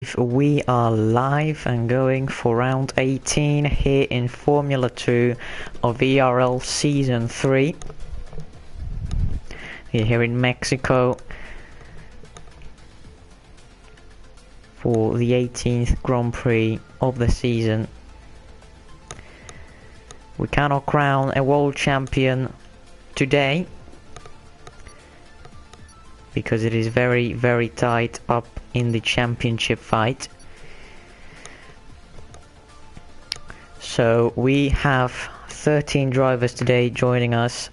We are live and going for round 18 here in Formula 2 of ERL Season 3. We're here in Mexico for the 18th Grand Prix of the season. We cannot crown a world champion today because it is very tight up in the championship fight. So we have 13 drivers today joining us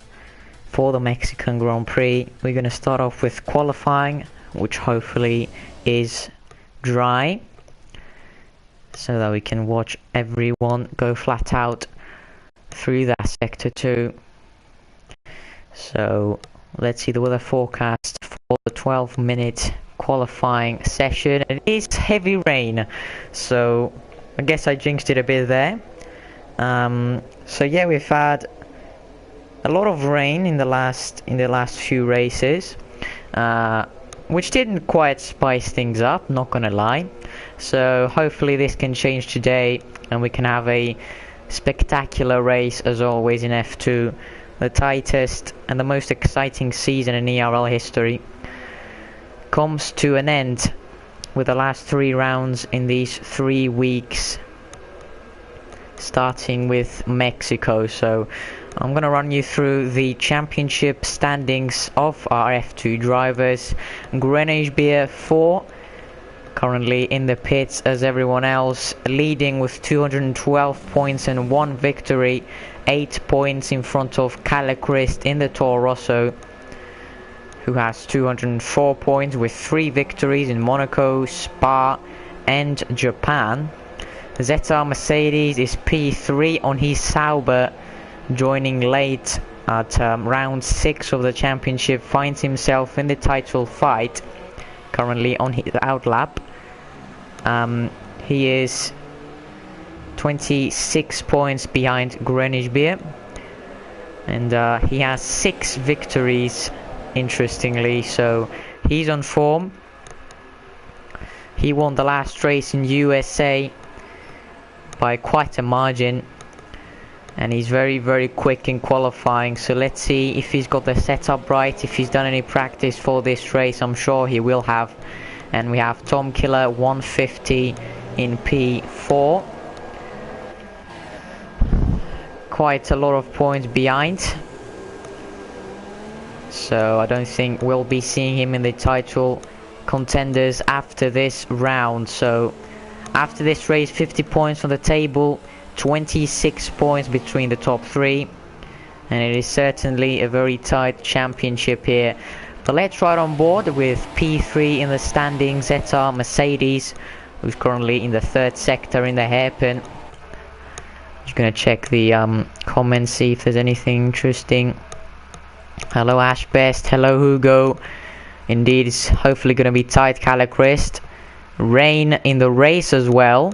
for the Mexican Grand Prix. We're going to start off with qualifying, which hopefully is dry, so that we can watch everyone go flat out through that sector 2. So let's see the weather forecast for the 12-minute qualifying session. It is heavy rain, so I guess I jinxed it a bit there. So yeah, we've had a lot of rain in the last few races, which didn't quite spice things up, not gonna lie. So hopefully this can change today and we can have a spectacular race as always in F2. The tightest and the most exciting season in ERL history comes to an end with the last 3 rounds in these 3 weeks, starting with Mexico. So I'm going to run you through the championship standings of our F2 drivers. Grenache Beer 4, currently in the pits as everyone else, leading with 212 points and 1 victory, 8 points in front of Calichrist in the Toro Rosso, who has 204 points with 3 victories in Monaco, Spa and Japan. Vettel Mercedes is P3 on his Sauber, joining late at round 6 of the championship, finds himself in the title fight, currently on his outlap. He is 26 points behind Grenache Beer, and he has 6 victories, interestingly, so he's on form. He won the last race in USA by quite a margin, and he's very quick in qualifying. So let's see if he's got the setup right, if he's done any practice for this race. I'm sure he will have. And we have Tom Killer 150 in P4, quite a lot of points behind, so I don't think we'll be seeing him in the title contenders after this round. So after this race, 50 points on the table, 26 points between the top 3, and it is certainly a very tight championship here. But let's ride on board with P3 in the standings, Vettel Mercedes, who's currently in the 3rd sector in the hairpin. Just gonna check the comments, see if there's anything interesting. Hello Ash Best, hello Hugo. Indeed, it's hopefully gonna be tight, Calichrist. Rain in the race as well,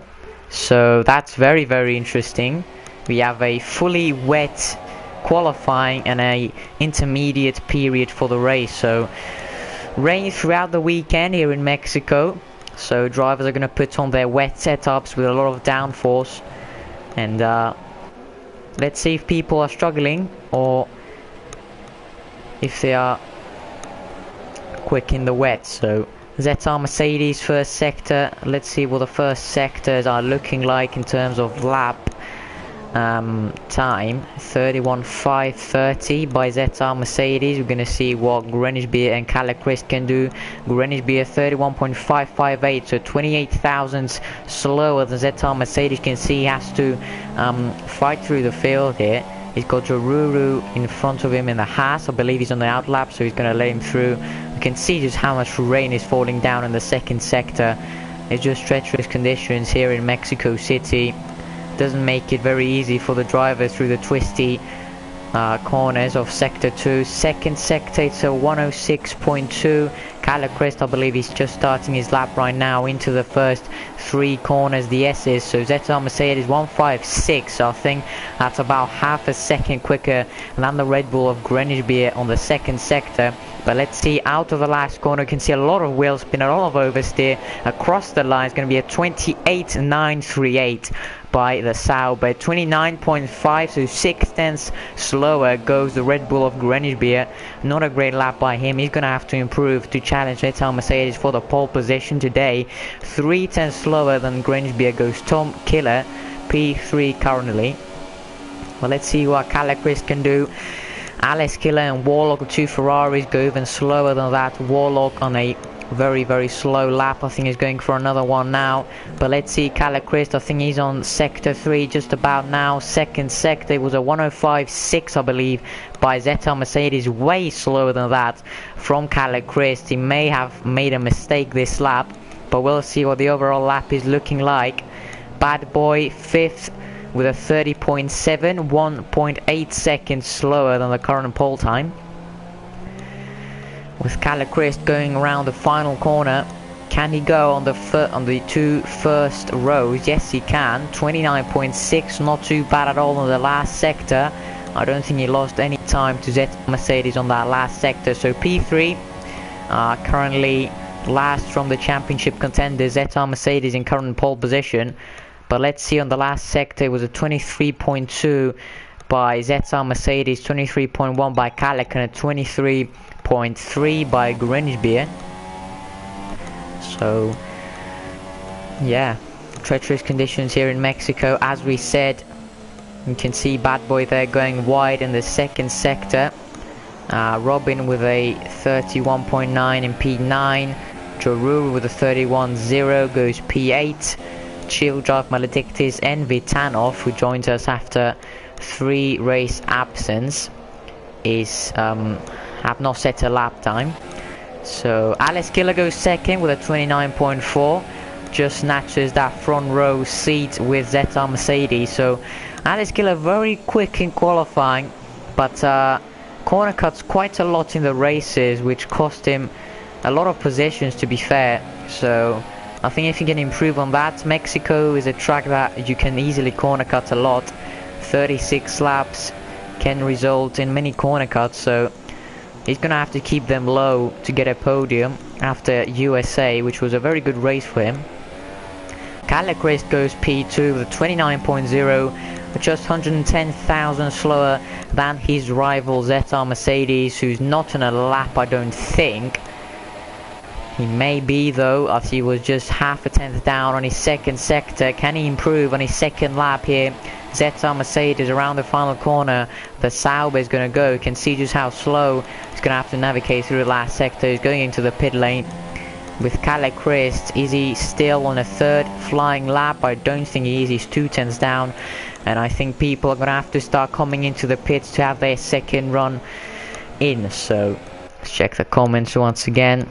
so that's very interesting. We have a fully wet qualifying and a intermediate period for the race, so rain throughout the weekend here in Mexico, so drivers are going to put on their wet setups with a lot of downforce, and let's see if people are struggling or if they are quick in the wet. So Vettel Mercedes 1st sector, let's see what the 1st sectors are looking like in terms of lap time. 31.530 by Vettel Mercedes. We're gonna see what Grenache Beer and Calichrist can do. Grenache Beer 31.558, so 28 thousandths slower than Vettel Mercedes. You can see he has to fight through the field here. He's got Jaruru in front of him in the Haas. I believe he's on the outlap, so he's gonna let him through. You can see just how much rain is falling down in the 2nd sector. It's just treacherous conditions here in Mexico City. Doesn't make it very easy for the drivers through the twisty corners of sector 2. Second sector, it's a 106.2. Calicrest, I believe he's just starting his lap right now into the first 3 corners, the S's. So ZR Mercedes 156, so I think that's about half a second quicker than the Red Bull of Greenwich Beer on the second sector. But let's see, out of the last corner, you can see a lot of wheel spin, a lot of oversteer across the line. It's going to be a 28.938 by the Sauber. 29.5, so 6/10 slower goes the Red Bull of Greenwich Beer. Not a great lap by him. He's going to have to improve to challenge Vettel Mercedes for the pole position today. 3/10 slower than Greenwich Beer goes Tom Killer, P3 currently. Well, let's see what Calicrest can do. Alex Killer and Warlock, the 2 Ferraris, go even slower than that. Warlock on a very slow lap. I think he's going for another one now. But let's see Calicrest. I think he's on sector 3 just about now. Second sector, it was a 105.6, I believe, by ZL Mercedes. Way slower than that from Calicrest. He may have made a mistake this lap, but we'll see what the overall lap is looking like. Bad Boy 5th with a 30.7, 1.8 seconds slower than the current pole time. With Calicrest going around the final corner, can he go on the 2 first rows? Yes, he can. 29.6, not too bad at all on the last sector. I don't think he lost any time to ZL Mercedes on that last sector. So P3, currently last from the championship contenders. ZL Mercedes in current pole position. But let's see, on the last sector, it was a 23.2 by ZL Mercedes, 23.1 by Calic, and a 23.3 by Greenwich Beer. So, yeah, treacherous conditions here in Mexico. As we said, you can see Bad Boy there going wide in the second sector. Robin with a 31.9 in P9. Joruru with a 31.0 goes P8. Chill Drive, Maledictis and Vitanov, who joins us after 3 race absence, have not set a lap time. So Alex Killer goes second with a 29.4, just snatches that front row seat with ZL Mercedes. So Alex Killer very quick in qualifying, but corner cuts quite a lot in the races, which cost him a lot of positions, to be fair. So I think if you can improve on that, Mexico is a track that you can easily corner cut a lot. 36 laps can result in many corner cuts, so he's gonna have to keep them low to get a podium after USA, which was a very good race for him. Calicrest goes P2 with a 29.0, just 110,000 slower than his rival ZL Mercedes, who's not on a lap, I don't think. He may be though, as he was just half a tenth down on his second sector. Can he improve on his second lap here? ZL Mercedes around the final corner. The Sauber is going to go. You can see just how slow he's going to have to navigate through the last sector. He's going into the pit lane. With Calicrest, is he still on a third flying lap? I don't think he is. He's 2 tenths down. And I think people are going to have to start coming into the pits to have their second run in. So let's check the comments once again.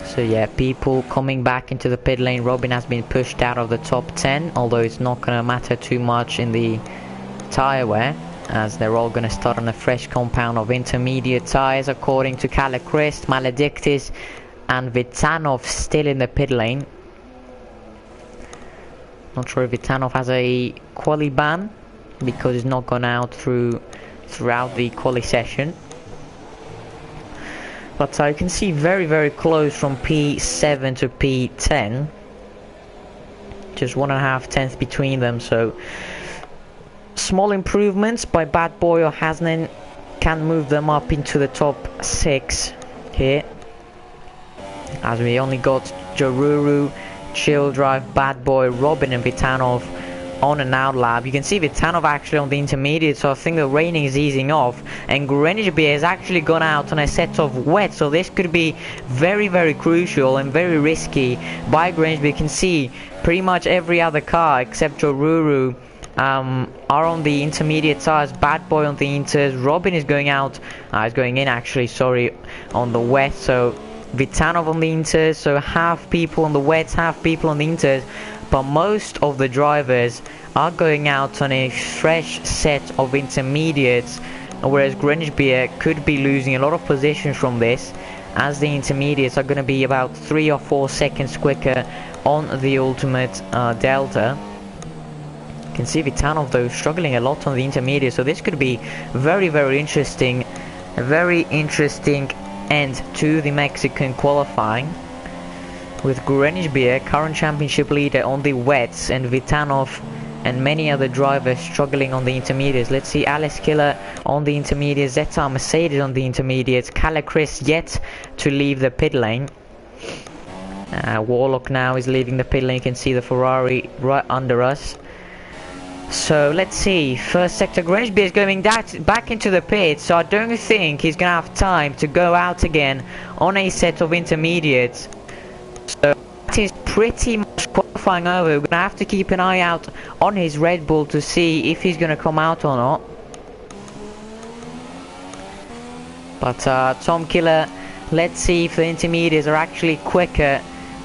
So yeah, people coming back into the pit lane. Robin has been pushed out of the top 10, although it's not going to matter too much in the tyre wear, as they're all going to start on a fresh compound of intermediate tyres, according to Calicrest. Maledictis and Vitanov still in the pit lane. Not sure if Vitanov has a quali ban, because he's not gone out throughout the quali session. But you can see very close from P7 to P10. Just 1.5 tenths between them, so small improvements by Bad Boy or Hasnan can move them up into the top 6 here. As we only got Joruru, Chill Drive, Bad Boy, Robin and Vitanov on an out lap. You can see Vitanov actually on the intermediate, so I think the raining is easing off, and Greenwich Beer has actually gone out on a set of wet, so this could be very crucial and very risky by Greenwich Beer. You can see pretty much every other car except Joruru are on the intermediate tires. Bad Boy on the inters. Robin is going out, is going in actually, sorry, on the wet, so Vitanov on the Inters, so half people on the wets, half people on the Inters, but most of the drivers are going out on a fresh set of intermediates, whereas Grenier could be losing a lot of positions from this, as the intermediates are going to be about 3 or 4 seconds quicker on the ultimate delta. You can see Vitanov though struggling a lot on the intermediate, so this could be very interesting, a very interesting end to the Mexican qualifying, with Grenier, current championship leader, on the wets, and Vitanov and many other drivers struggling on the intermediates. Let's see, Alex Killer on the intermediates, Zeta Mercedes on the intermediates, Kalle Chris yet to leave the pit lane. Warlock now is leaving the pit lane. You can see the Ferrari right under us. So let's see, first sector, Grenier is going back into the pit, so I don't think he's going to have time to go out again on a set of intermediates. So that is pretty much qualifying over. We're going to have to keep an eye out on his Red Bull to see if he's going to come out or not. But Tom Killer, let's see if the intermediates are actually quicker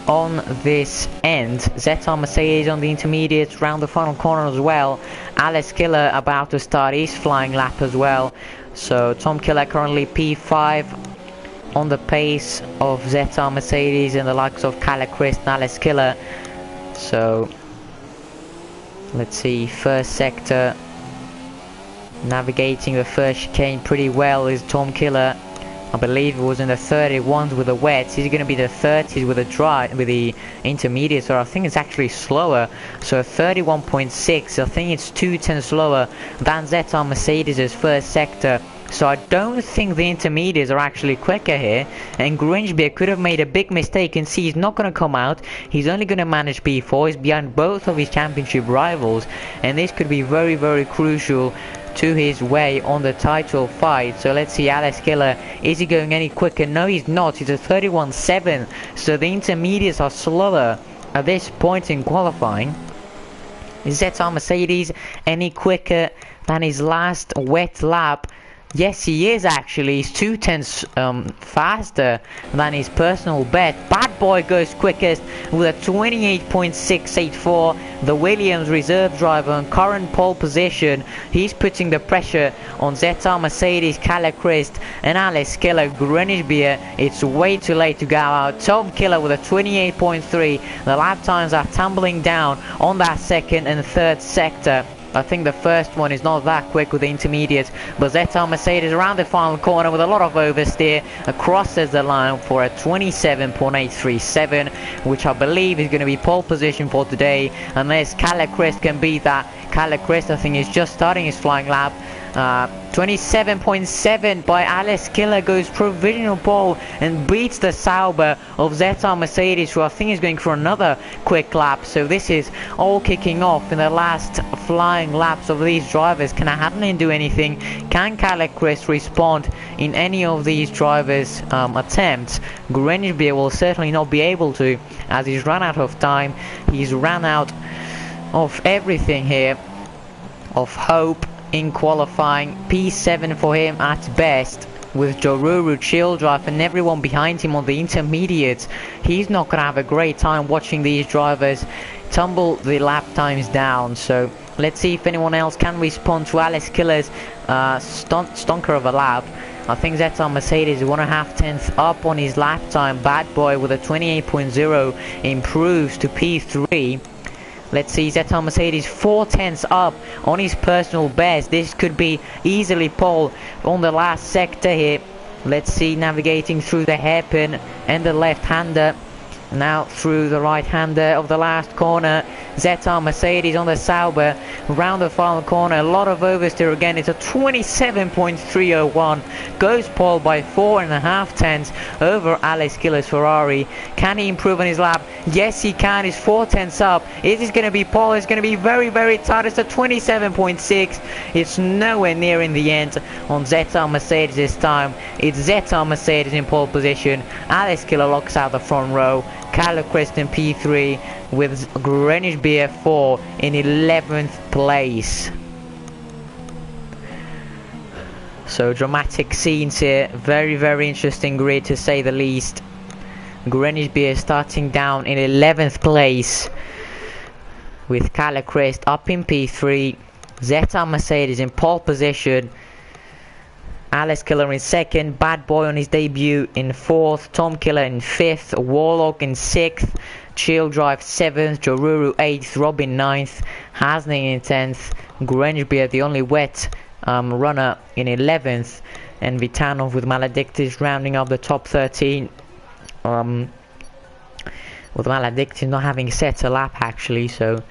on this end. Zeta Mercedes on the intermediates, round the final corner as well. Alex Killer about to start his flying lap as well. So Tom Killer currently P5 on the pace of Zeta Mercedes and the likes of Kalle Chris and Alex Killer. So let's see, first sector, navigating the first chicane pretty well is Tom Killer. I believe it was in the 31s with the wets. He's going to be the 30s with the intermediates, or I think it's actually slower. So 31.6. I think it's 2/10 slower than Zeta Mercedes' first sector. So I don't think the intermediates are actually quicker here, and Grenier could have made a big mistake, and see he's not going to come out. He's only going to manage P4. He's behind both of his championship rivals, and this could be very crucial to his way on the title fight. So let's see, Alex Killer, is he going any quicker? No, he's not. He's a 31.7, so the intermediates are slower at this point in qualifying. Is Zeta Mercedes any quicker than his last wet lap? Yes, he is actually. He's 2/10 faster than his personal best. Bad Boy goes quickest with a 28.684. The Williams reserve driver on current pole position. He's putting the pressure on Zeta Mercedes, Kalle Chris and Alex Killer. Grenier, it's way too late to go out. Tom Killer with a 28.3. The lap times are tumbling down on that second and third sector. I think the first one is not that quick with the intermediates, but Zeta Mercedes around the final corner with a lot of oversteer, crosses the line for a 27.837, which I believe is going to be pole position for today, unless Kalle Chris can beat that. Kalle Chris, I think, is just starting his flying lap. 27.7 by Alex Killer goes provisional pole and beats the Sauber of Zeta Mercedes, who I think is going for another quick lap. So this is all kicking off in the last flying laps of these drivers. Can Hadlin do anything? Can Kalle Chris respond in any of these drivers' attempts? Grenier will certainly not be able to, as he's run out of time. He's run out of everything here, of hope in qualifying. P7 for him at best, with Joruru, Chill Drive and everyone behind him on the intermediates. He's not going to have a great time watching these drivers tumble the lap times down. So let's see if anyone else can respond to Alex Killer's stonker of a lap. I think Zeta Mercedes 1.5 tenths up on his lap time. Bad Boy with a 28.0 improves to P3. Let's see, Zeta Mercedes 4 tenths up on his personal best. This could be easily pole on the last sector here. Let's see, navigating through the hairpin and the left-hander. Now through the right-hander of the last corner. Zeta Mercedes on the Sauber, round the final corner. A lot of oversteer again. It's a 27.301. Goes pole by 4.5 tenths over Alex Killer's Ferrari. Can he improve on his lap? Yes, he can. He's 4 tenths up. Is this going to be pole? It's going to be very tight. It's a 27.6. It's nowhere near in the end on Zeta Mercedes this time. It's Zeta Mercedes in pole position. Alex Killer locks out the front row. Kalle Chris P3 with Grenier 4 in 11th place. So dramatic scenes here. Very interesting grid to say the least. Greenwich Beer starting down in 11th place, with Calicrest up in P3, Zeta Mercedes in pole position, Alice Killer in 2nd, Bad Boy on his debut in 4th, Tom Killer in 5th, Warlock in 6th, Chill Drive 7th, Joruru 8th, Robin 9th, Hasning in 10th, Greenwich Beer the only wet runner in 11th, and Vitanov with Maledictus rounding up the top 13. With Maledictus not having set a lap actually, so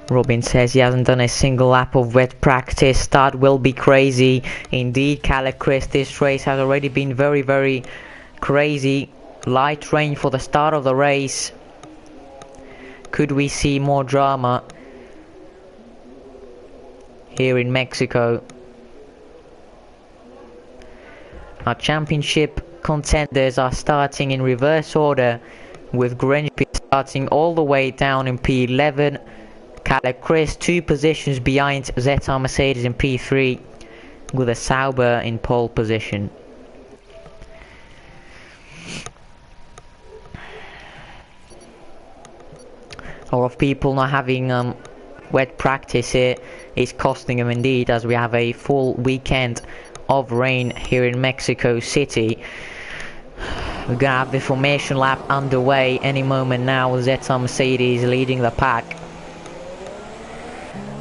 Robin says he hasn't done a single lap of wet practice. Start will be crazy. Indeed, Calicrest, this race has already been very, very crazy. Light rain for the start of the race. Could we see more drama here in Mexico? Our championship contenders are starting in reverse order, with Greenwich starting all the way down in P11. Calicrest 2 positions behind Zeta Mercedes in P3, with a Sauber in pole position. A lot of people not having wet practice here is costing them indeed, as we have a full weekend of rain here in Mexico City. We're gonna have the formation lap underway any moment now, with Zeta Mercedes leading the pack.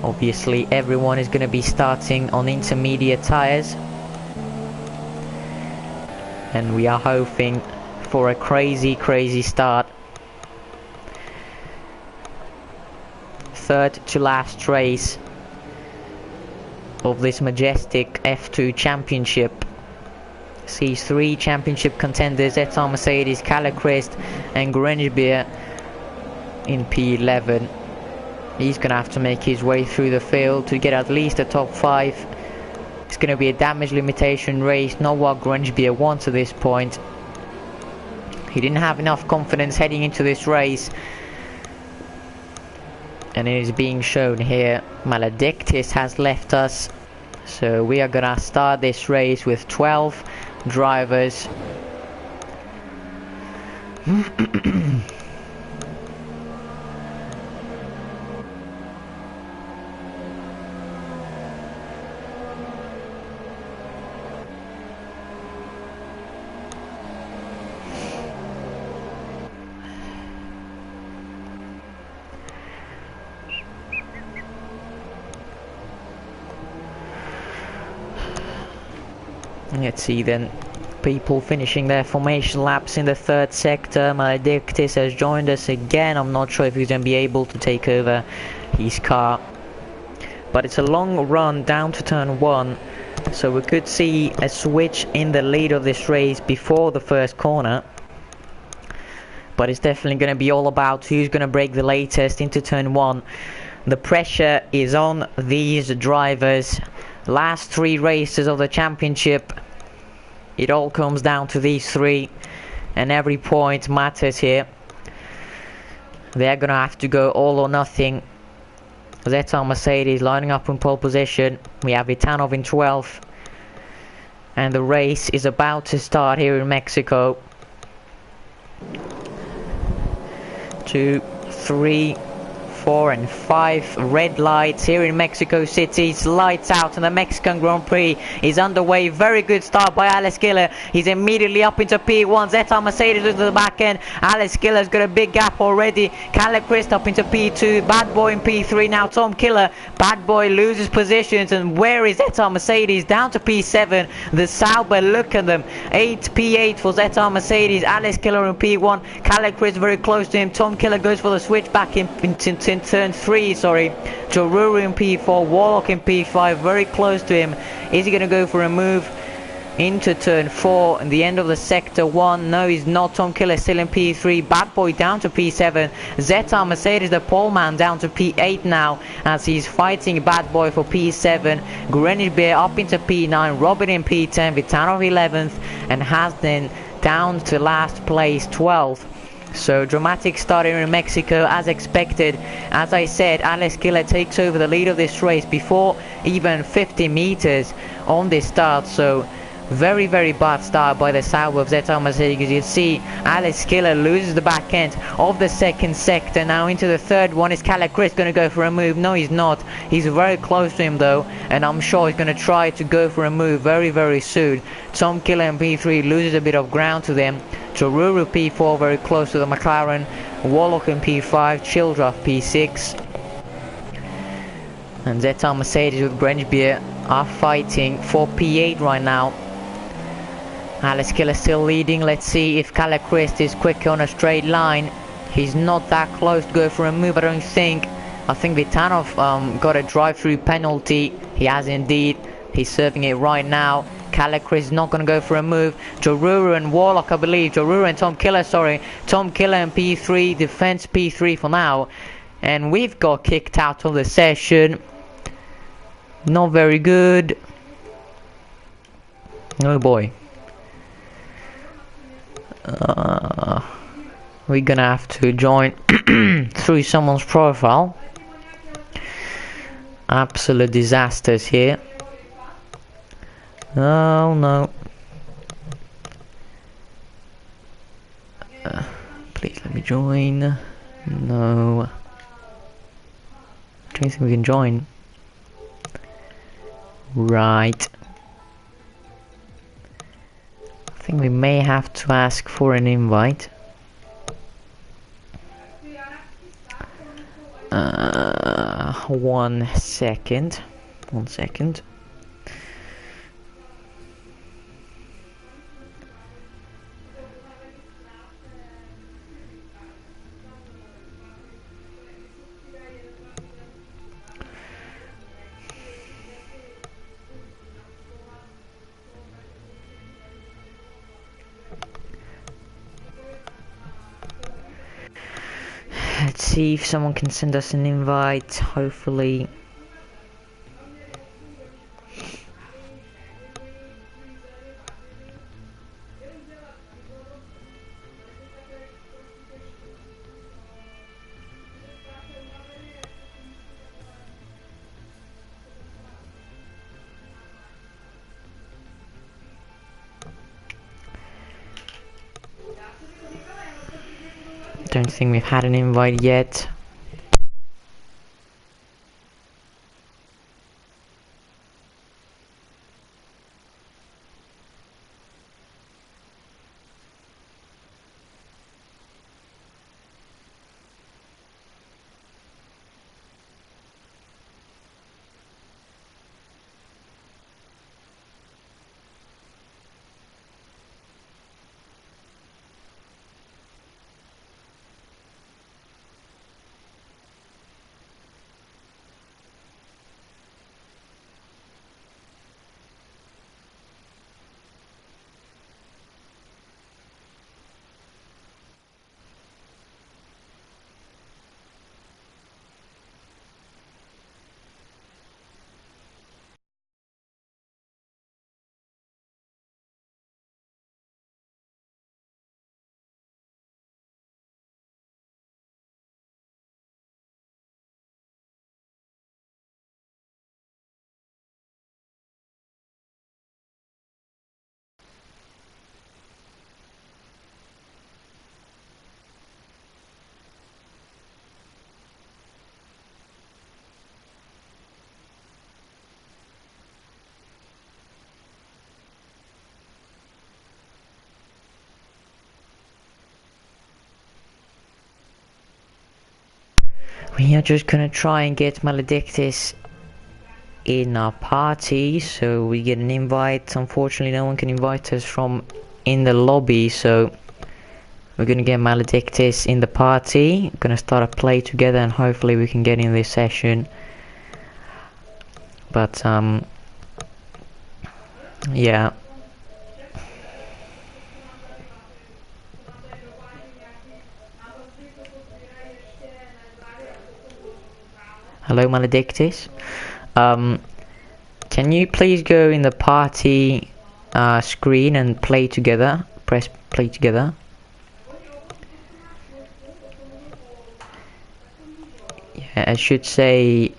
Obviously everyone is going to be starting on intermediate tyres, and we are hoping for a crazy start. Third to last race of this majestic F2 championship sees 3 championship contenders: Zeta Mercedes, Calicrest and Greenwich Beer in P11. He's going to have to make his way through the field to get at least a top 5. It's going to be a damage limitation race, not what Greenwich Beer wants at this point. He didn't have enough confidence heading into this race, and it is being shown here. Maledictus has left us, so we are going to start this race with 12 drivers. Let's see then, people finishing their formation laps in the 3rd sector. Maledictus has joined us again. I'm not sure if he's going to be able to take over his car, but it's a long run down to turn 1, so we could see a switch in the lead of this race before the first corner. But it's definitely going to be all about who's going to brake the latest into turn 1. The pressure is on these drivers. Last 3 races of the championship, it all comes down to these 3, and every point matters here. They're gonna have to go all or nothing. Zeta Mercedes lining up in pole position. We have Vitanov in 12th, and the race is about to start here in Mexico. 2, 3, 4 and 5 red lights here in Mexico City. It's lights out, and the Mexican Grand Prix is underway. Very good start by Alex Giller. He's immediately up into P1. Zeta Mercedes into the back end. Alex Killer's got a big gap already. Calicrest up into P2. Bad Boy in P3. Now Tom Killer. Bad Boy loses positions, and where is Zeta Mercedes? Down to P7. The Sauber, look at them. P8 for Zeta Mercedes. Alex Killer in P1. Calicrest very close to him. Tom Killer goes for the switch back in turn 3, sorry. Joruru in P4, Warlock in P5, very close to him. Is he going to go for a move into turn 4 and the end of the sector 1? No, he's not. Tom Killer still in P3. Bad Boy down to P7. Zeta Mercedes, the pole man, down to P8 now, as he's fighting Bad Boy for P7. Greenwich Beer up into P9. Robin in P10. Vitanov 11th, and Hasden down to last place 12th. So dramatic start here in Mexico as expected. As I said, Alex Killer takes over the lead of this race before even 50 meters on this start. So very bad start by the Sauber of Vettel Mercedes. You see Alex Killer loses the back end of the second sector. Now into the third one. Is Kalle Chris going to go for a move? No, he's not. He's very close to him though, and I'm sure he's going to try to go for a move very soon. Tom Killer in P3 loses a bit of ground to them. Toruru P4 very close to the McLaren. Warlock in P5, Childruff P6. And Vettel Mercedes with Grenchbeer are fighting for P8 right now. Alex Killer still leading. Let's see if Kalle Christ is quick on a straight line. He's not that close to go for a move, I don't think. I think Vitanov got a drive-through penalty. He has indeed. He's serving it right now. Kalle Christ is not going to go for a move. Joruru and Warlock, I believe. Joruru and Tom Killer, sorry. Tom Killer and P3, defense P3 for now. And we've got kicked out of the session. Not very good. Oh boy. We're gonna have to join through someone's profile. Absolute disasters here. Oh no. Please let me join. No. I don't think we can join. Right. I think we may have to ask for an invite. 1 second. 1 second. Let's see if someone can send us an invite, hopefully. Don't think we've had an invite yet. We are just gonna try and get Maledictus in our party, so we get an invite. Unfortunately, no one can invite us from in the lobby, so we're gonna get Maledictus in the party. We're gonna start a play together, and hopefully we can get in this session. But yeah. Hello, Maledictus. Can you please go in the party screen and play together? Press play together. I should say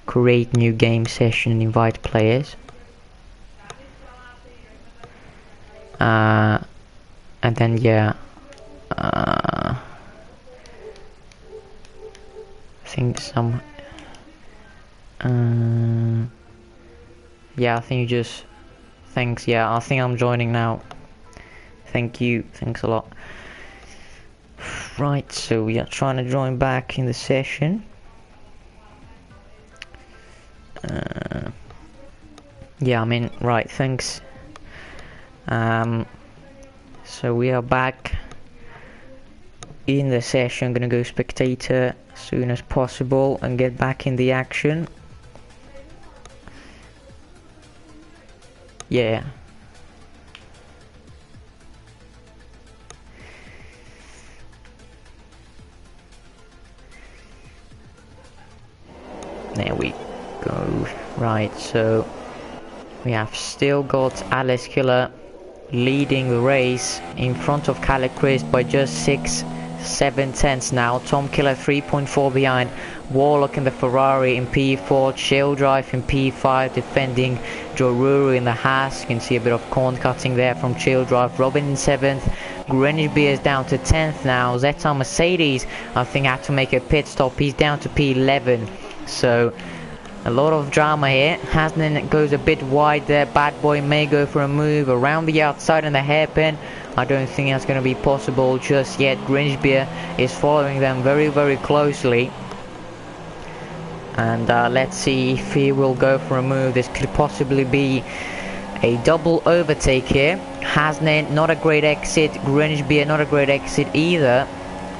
create new game session and invite players. And then yeah, I think some yeah, I think you just thanks. Yeah, I think I'm joining now. Thank you, thanks a lot. Right, so we are trying to join back in the session. Yeah, I mean, right, thanks. So we are back in the session. I'm gonna go spectator as soon as possible and get back in the action. Yeah. There we go. Right, so we have still got Alice Killer leading the race in front of Calichrist by just 6-7 now. Tom Killer 3.4 behind. Warlock in the Ferrari in P4. Chill Drive in P5 defending Joruru in the Haas. You can see a bit of corn cutting there from Chill Drive. Robin in 7th. Greenwich Beer is down to 10th now. Zeta Mercedes, I think, had to make a pit stop. He's down to P11. So a lot of drama here. Hasnan goes a bit wide there. Bad Boy may go for a move around the outside and the hairpin. I don't think that's going to be possible just yet. Grinchbeer is following them very, very closely. And let's see if he will go for a move. This could possibly be a double overtake here. Hasnan, not a great exit. Grinchbeer, not a great exit either.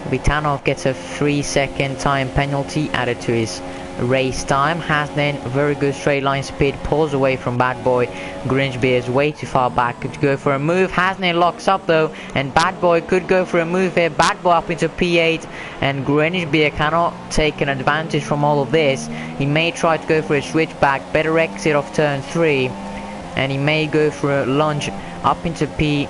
Vitanov gets a 3-second time penalty added to his race time. Hasnan, very good straight line speed, pulls away from Bad Boy. Grinchbeer is way too far back to go for a move. Hasnan locks up though, and Bad Boy could go for a move here. Bad Boy up into P8, and Grinchbeer cannot take an advantage from all of this. He may try to go for a switchback, better exit off turn 3, and he may go for a lunge up into P8.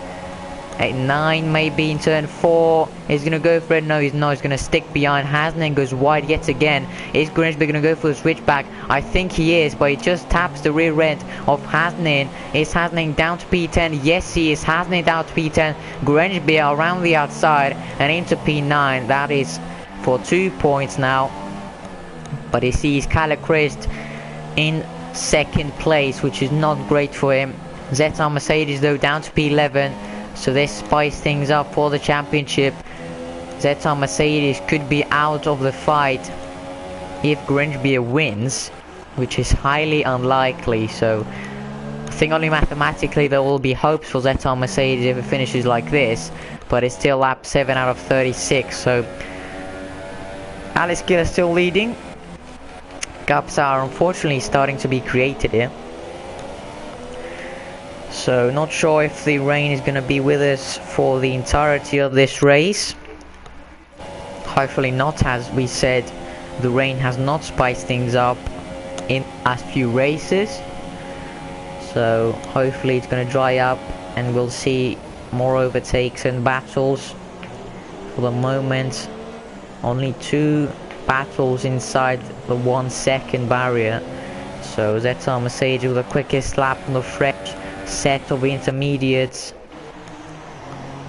9 maybe in turn 4. He's gonna go for it. No, he's not. He's gonna stick behind. Hasnan goes wide yet again. Is Grinchbeer gonna go for the switchback? I think he is, but he just taps the rear end of Hasnan. Is Hasnan down to P10? Yes, he is. Hasnan down to P10. Grinchbeer around the outside and into P9. That is for 2 points now. But he sees Calichrist in 2nd place, which is not great for him. Zeta Mercedes though down to P11. So they spice things up for the championship. Zeta Mercedes could be out of the fight if Grinchbeer wins, which is highly unlikely. So I think only mathematically there will be hopes for Zeta Mercedes if it finishes like this, but it's still lap 7 out of 36. So Alice Gill is still leading. Gaps are unfortunately starting to be created here. So not sure if the rain is going to be with us for the entirety of this race. Hopefully not, as we said, the rain has not spiced things up in the last few races. So hopefully it's going to dry up and we'll see more overtakes and battles. For the moment, only 2 battles inside the 1 second barrier. So Zeta Mercedes with the quickest lap on the fresh set of intermediates.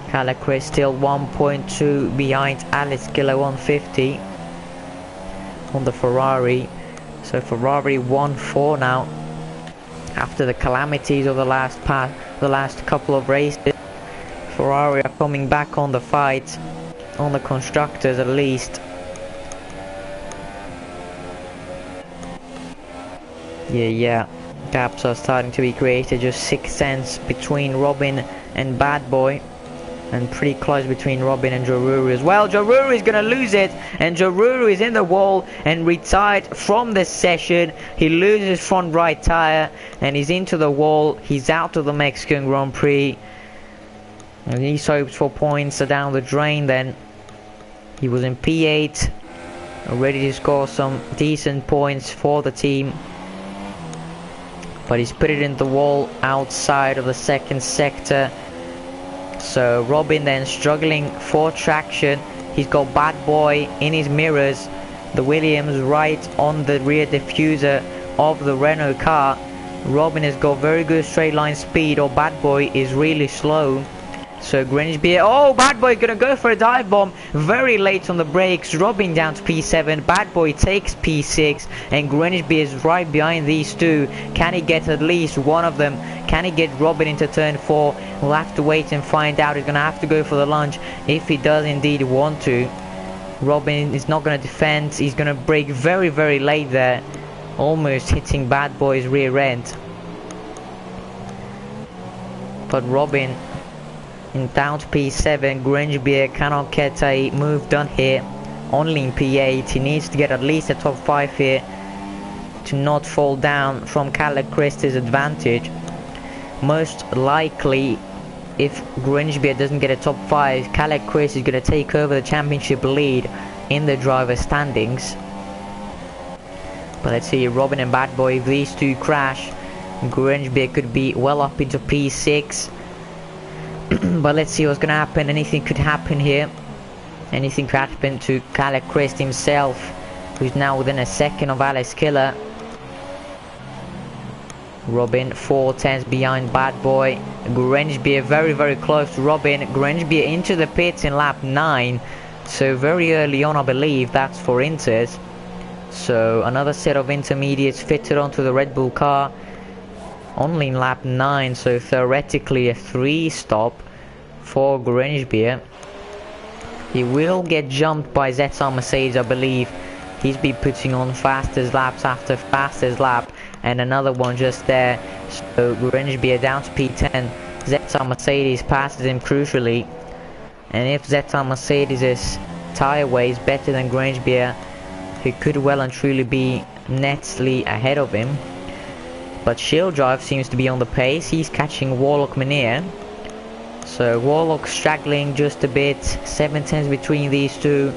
Calichrist still 1.2 behind Alice Killer 150 on the Ferrari. So Ferrari 1-4 now after the calamities of the last couple of races. Ferrari are coming back on the fight, on the constructors at least. Yeah. Gaps are starting to be created, just 6 cents between Robin and Bad Boy, and pretty close between Robin and Joruru as well. Joruru is gonna lose it, and Joruru is in the wall and retired from this session. He loses front right tire and he's into the wall. He's out of the Mexican Grand Prix, and his hopes for points are down the drain. Then he was in P8, ready to score some decent points for the team, but he's put it in the wall outside of the 2nd sector. So Robin then struggling for traction. He's got Bad Boy in his mirrors. The Williams right on the rear diffuser of the Renault car. Robin has got very good straight line speed, or Bad Boy is really slow. So Grimsby, oh, Bad Boy gonna go for a dive bomb, very late on the brakes. Robin down to P7, Bad Boy takes P6, and Grimsby is right behind these two. Can he get at least one of them? Can he get Robin into turn 4? We'll have to wait and find out. He's gonna have to go for the lunge if he does indeed want to. Robin is not gonna defend, he's gonna brake very, very late there, almost hitting Bad Boy's rear end. But Robin down to P7, Grimsby cannot get a move done here, only in P8. He needs to get at least a top 5 here to not fall down from Caleb Christ's advantage. Most likely, if Grimsby doesn't get a top 5, Caleb Christ is going to take over the championship lead in the driver's standings. But let's see, Robin and Bad Boy, if these two crash, Grimsby could be well up into P6. But let's see what's gonna happen. Anything could happen here. Anything could happen to Caleb Christ himself, who's now within a second of Alex Killer. Robin 4/10 behind Bad Boy. Grimsby very, very close to Robin. Grimsby into the pits in lap 9. So very early on, I believe that's for Inters. So another set of intermediates fitted onto the Red Bull car. Only in lap 9, so theoretically a 3 stop for Grimsby. He will get jumped by ZR Mercedes, I believe. He's been putting on fastest laps after fastest lap, and another one just there. So Grimsby down to P10. ZR Mercedes passes him crucially, and if ZR Mercedes' tyre weight is better than Grimsby, he could well and truly be netly ahead of him. But Shield Drive seems to be on the pace. He's catching Warlock Menier. So Warlock straggling just a bit. 7/10 between these two.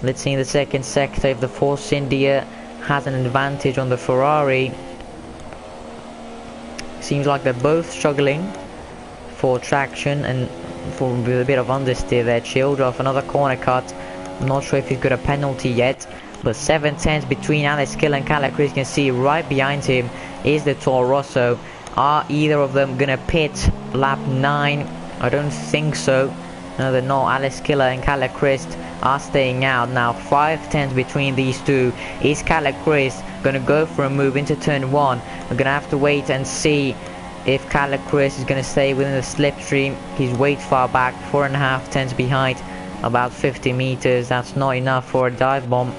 Let's see in the second sector if the Force India has an advantage on the Ferrari. Seems like they're both struggling for traction and for a bit of understeer there. Shield Drive, another corner cut. I'm not sure if he's got a penalty yet. But 7/10 between Alex Kill and Caleb Chris. You can see right behind him is the Toro Rosso. Are either of them gonna pit lap 9? I don't think so. No, they're not. Alex Killer and Caleb Chris are staying out now. 5/10 between these two. Is Caleb Chris gonna go for a move into turn 1? We're gonna have to wait and see if Caleb Chris is gonna stay within the slipstream. He's way far back, 4.5 behind, about 50 meters. That's not enough for a dive bomb.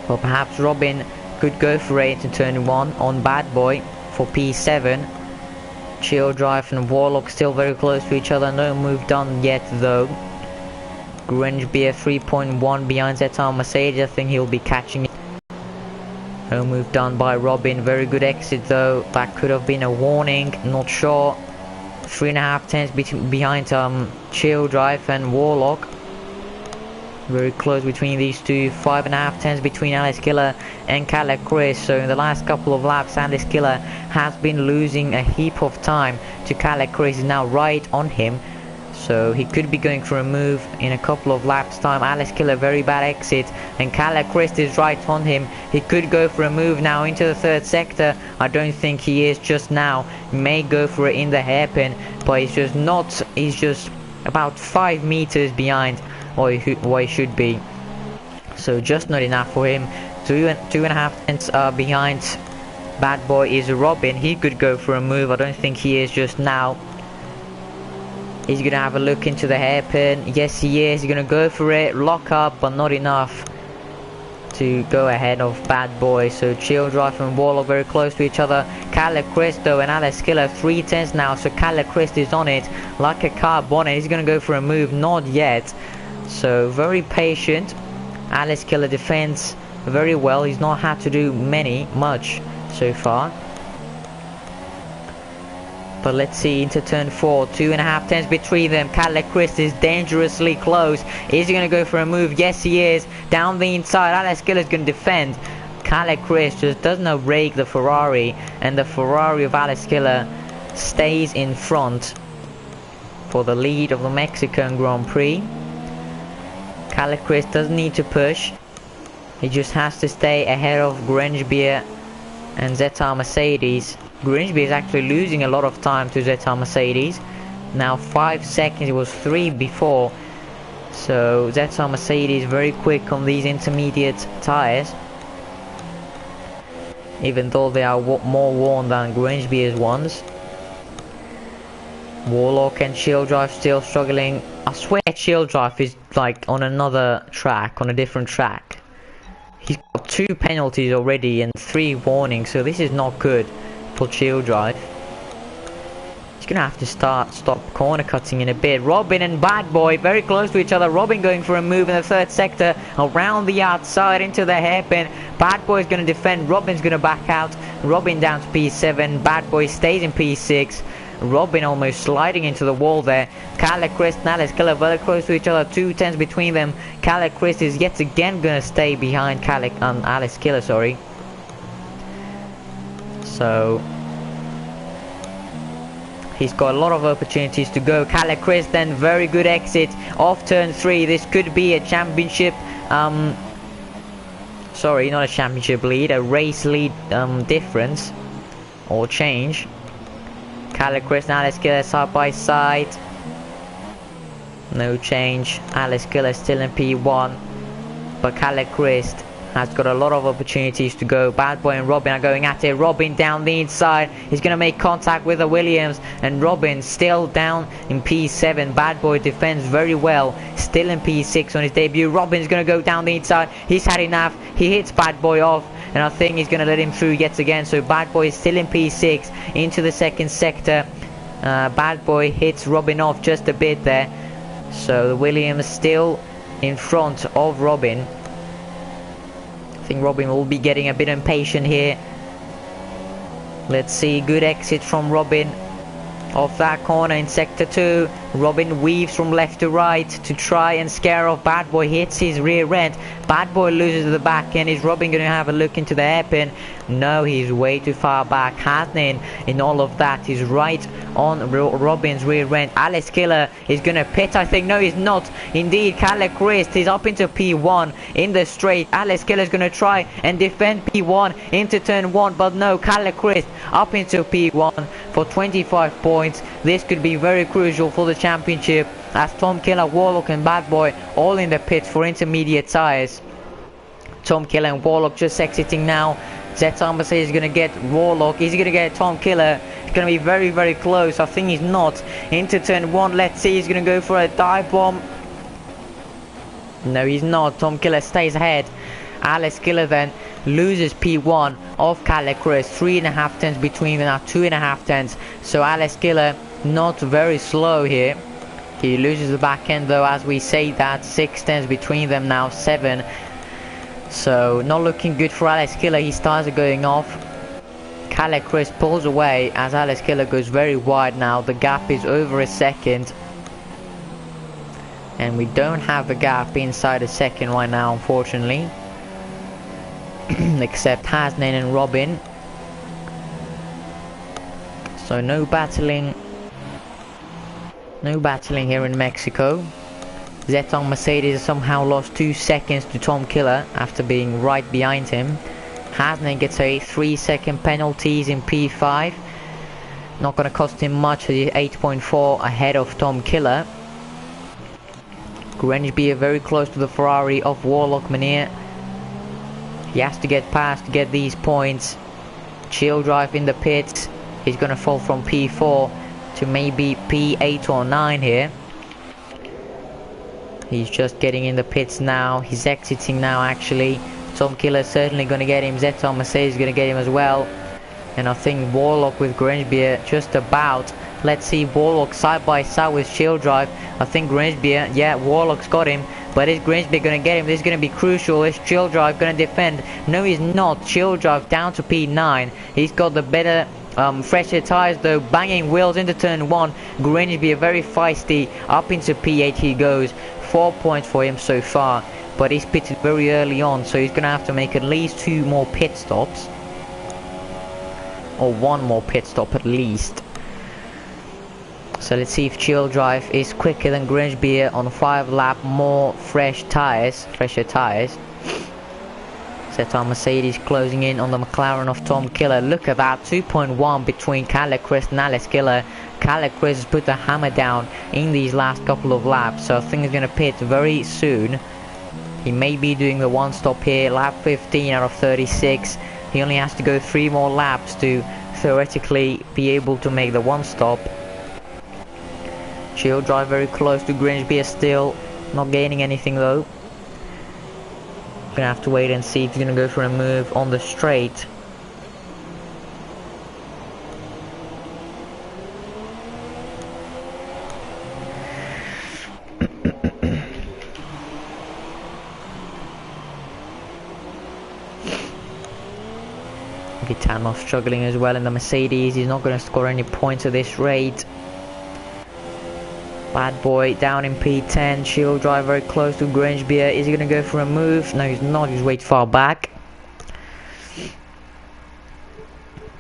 But perhaps Robin could go for it in turn 1 on Bad Boy for P7. Chill Drive and Warlock still very close to each other. No move done yet though. Grimsby 3.1 behind ZR Mercedes. I think he'll be catching it. No move done by Robin. Very good exit though. That could have been a warning. Not sure. 3.5 behind Chill Drive and Warlock. Very close between these two. 5.5 between Alex Killer and Caleb Chris. So in the last couple of laps, Alex Killer has been losing a heap of time to Caleb Chris. Is now right on him, so he could be going for a move in a couple of laps time. Alex Killer very bad exit, and Caleb Chris is right on him. He could go for a move now into the third sector. I don't think he is just now. He may go for it in the hairpin, but he's just not. He's just about 5 meters behind what he should be, so just not enough for him. 2.5 behind Bad Boy is Robin. He could go for a move. I don't think he is just now. He's gonna have a look into the hairpin. Yes, he is. He's gonna go for it, lock up, but not enough to go ahead of Bad Boy. So Chill Drive and Warlock very close to each other. Caleb Christo and Alex Killer 3/10 now, so Caleb Christ is on it like a car bonnet. He's gonna go for a move, not yet. So very patient. Alex Killer defends very well. He's not had to do much so far. But let's see into turn 4. 2.5 between them. Caleb Chris is dangerously close. Is he going to go for a move? Yes, he is. Down the inside. Alex Killer is going to defend. Caleb Chris just doesn't break the Ferrari, and the Ferrari of Alex Killer stays in front for the lead of the Mexican Grand Prix. Chris doesn't need to push. He just has to stay ahead of Grangebeer and Zeta Mercedes. Grangebeer is actually losing a lot of time to Zeta Mercedes. Now 5 seconds, it was 3 before. So Zeta Mercedes very quick on these intermediate tires. Even though they are more worn than Grangebeer's ones. Warlock and Chill Drive still struggling. I swear Chill Drive is like on another track, on a different track. He's got 2 penalties already and 3 warnings, so this is not good for Chill Drive. He's gonna have to stop corner cutting in a bit. Robin and Bad Boy very close to each other. Robin going for a move in the 3rd sector around the outside into the hairpin. Bad Boy is gonna defend. Robin's gonna back out. Robin down to P7. Bad Boy stays in P6. Robin almost sliding into the wall there. Chris and Alice Killer very close to each other. 2 tenths between them. Chris is yet again gonna stay behind Alice Killer, sorry. So he's got a lot of opportunities to go. Chris then very good exit off turn 3. This could be a championship sorry, not a championship lead, a race lead difference or change. Chris and Alice Killer side by side. No change. Alice Killer still in P1, but Chris has got a lot of opportunities to go. Bad Boy and Robin are going at it. Robin down the inside. He's going to make contact with the Williams. And Robin still down in P7. Bad Boy defends very well. Still in P6 on his debut. Robin's going to go down the inside. He's had enough. He hits Bad Boy off. And I think he's going to let him through yet again. So Bad Boy is still in P6 into the 2nd sector. Bad Boy hits Robin off just a bit there. So the Williams still in front of Robin. I think Robin will be getting a bit impatient here. Let's see, good exit from Robin off that corner in sector 2. Robin weaves from left to right to try and scare off Bad Boy. Hits his rear end. Bad Boy loses the back end. Is Robin going to have a look into the hairpin? No, he's way too far back. Hasnin in all of that is right on Robin's rear end. Alice Killer is going to pit, I think. No, he's not. Indeed, Chris is up into P1 in the straight. Alice Killer is going to try and defend P1 into turn 1, but no, Chris up into P1 for 25 points. This could be very crucial for the championship, as Tom Killer, Warlock and Bad Boy all in the pits for intermediate tires. Tom Killer and Warlock just exiting now. Zeta Mercedes is going to get Warlock. Is he going to get Tom Killer? It's going to be very, very close. I think he's not. Into turn 1. Let's see. He's going to go for a dive bomb. No, he's not. Tom Killer stays ahead. Alice Killer then loses P1 of Chris. 3.5 tenths between them now. 2.5 tenths. So Alice Killer not very slow here. He loses the back end though, as we say that. 6 tenths between them now. 7. So not looking good for Alice Killer. His tires are going off. Chris pulls away as Alice Killer goes very wide now. The gap is over a second. And we don't have a gap inside a second right now, unfortunately. Except Hasnin and Robin. So no battling here in Mexico. Zeta Mercedes somehow lost 2 seconds to Tom Killer after being right behind him. Hasnin gets a 3-second penalties in P5. Not going to cost him much. He's 8.4 ahead of Tom Killer. Grangebeer very close to the Ferrari of Warlock Manier. He has to get past to get these points. Chill Drive in the pits. He's going to fall from P4 to maybe P8 or 9 here. He's just getting in the pits now. He's exiting now actually. Tom Killer is certainly going to get him. Zeta Mercedes is going to get him as well. And I think Warlock with Grangebeer just about. Let's see, Warlock side by side with Chill Drive. I think Grangebeer, yeah, Warlock's got him. But is Grangebeer going to get him? This is going to be crucial. Is Chill Drive going to defend? No, he's not. Chill Drive down to P9. He's got the better, fresher tires though. Banging wheels into turn 1. Grangebeer very feisty. Up into P8 he goes. 4 points for him so far. But he's pitted very early on. So he's going to have to make at least 2 more pit stops. Or 1 more pit stop at least. So let's see if Chill Drive is quicker than Grangebeer on 5 lap, more fresher tyres. ZR Mercedes closing in on the McLaren of Tom Killer. Look at that, 2.1 between Kalle Christ and Alex Killer. Kalle Christ has put the hammer down in these last couple of laps, so I think he's going to pit very soon. He may be doing the one stop here, lap 15 out of 36. He only has to go 3 more laps to theoretically be able to make the one stop. Chill Drive very close to Grangebeer still, not gaining anything though. Gonna have to wait and see if he's gonna go for a move on the straight. Vitanov struggling as well in the Mercedes. He's not gonna score any points at this rate. Bad Boy down in P10, Chill Drive very close to Grangebeer. Is he going to go for a move? No, he's not, he's way far back.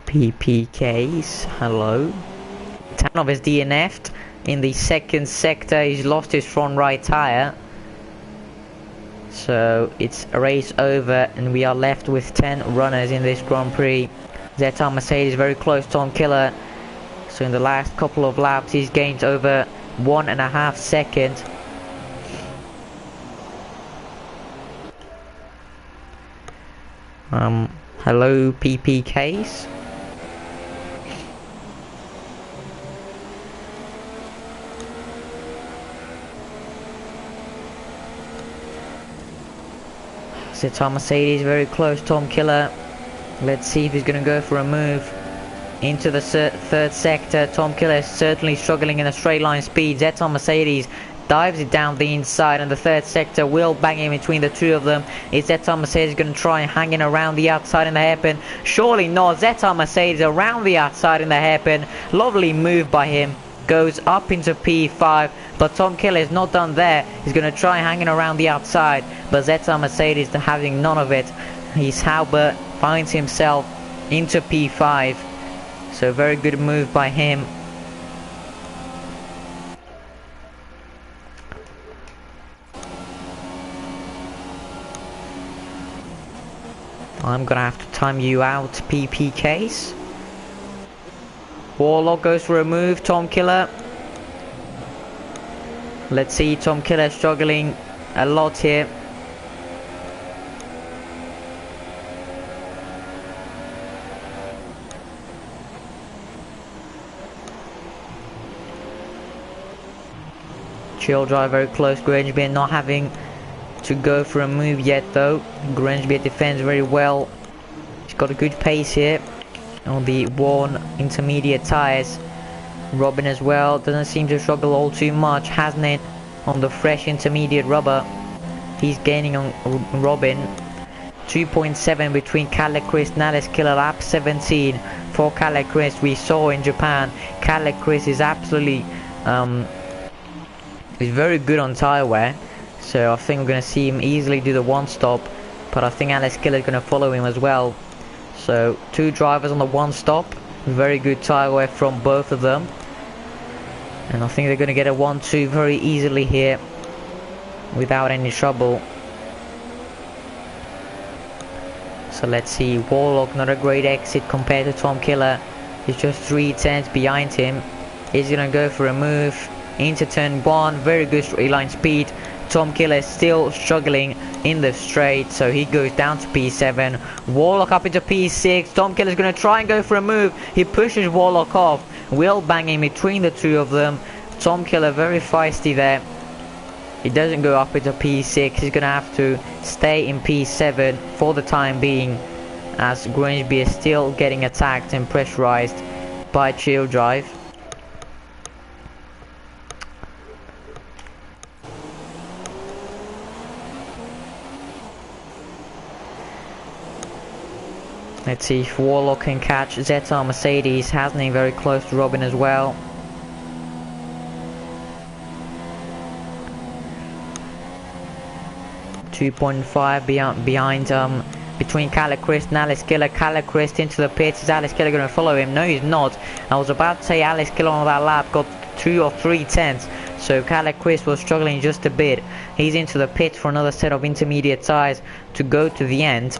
PPKs, hello. Tanov is DNF'd in the second sector. He's lost his front right tyre. So it's a race over and we are left with 10 runners in this Grand Prix. ZR Mercedes very close to Tom Killer. So in the last couple of laps he's gained over 1.5 seconds. Hello PPKs. ZR Mercedes very close, Tom Killer. Let's see if he's going to go for a move into the third sector. Tom Killer is certainly struggling in a straight line speed. ZR Mercedes dives it down the inside, and the third sector will bang in between the two of them. Is ZR Mercedes going to try and hang in around the outside in the hairpin? Surely not. ZR Mercedes around the outside in the hairpin. Lovely move by him. Goes up into P5, but Tom Killer is not done there. He's going to try hanging around the outside, but ZR Mercedes having none of it. His Halbert finds himself into P5. So very good move by him. I'm gonna have to time you out, PPKs. Warlock goes for a move, Tom Killer. Let's see, Tom Killer struggling a lot here. Chill Drive very close. Grangebeer not having to go for a move yet though. Grangebeer defends very well. He's got a good pace here on the worn intermediate tyres. Robin as well doesn't seem to struggle all too much, hasn't it, on the fresh intermediate rubber. He's gaining on Robin. 2.7 between Kalle Christ and Alex Killer, lap 17 for Kalle Christ. We saw in Japan, Kalle Christ is absolutely he's very good on tyre wear, so I think we're going to see him easily do the one stop, but I think Alex Killer is going to follow him as well. So 2 drivers on the one stop, very good tyre wear from both of them, and I think they're going to get a 1-2 very easily here without any trouble. So let's see, Warlock not a great exit compared to Tom Killer. He's just 3 tenths behind him. He's going to go for a move into turn 1, very good straight line speed. Tom Killer is still struggling in the straight, so he goes down to P7. Warlock up into P6. Tom Killer is going to try and go for a move. He pushes Warlock off. Will bang in between the two of them. Tom Killer very feisty there. He doesn't go up into P6. He's going to have to stay in P7 for the time being, as Grangebeer is still getting attacked and pressurized by Chill Drive. Let's see if Warlock can catch ZR Mercedes. Hasn't very close to Robin as well. .5 behind between Kalle Christ and Alex Killer. Kalle Christ into the pits. Is Alex Killer going to follow him? No, he's not. I was about to say Alex Killer on that lap got 2 or 3 tenths. So Caleb Chris was struggling just a bit. He's into the pit for another set of intermediate tyres to go to the end.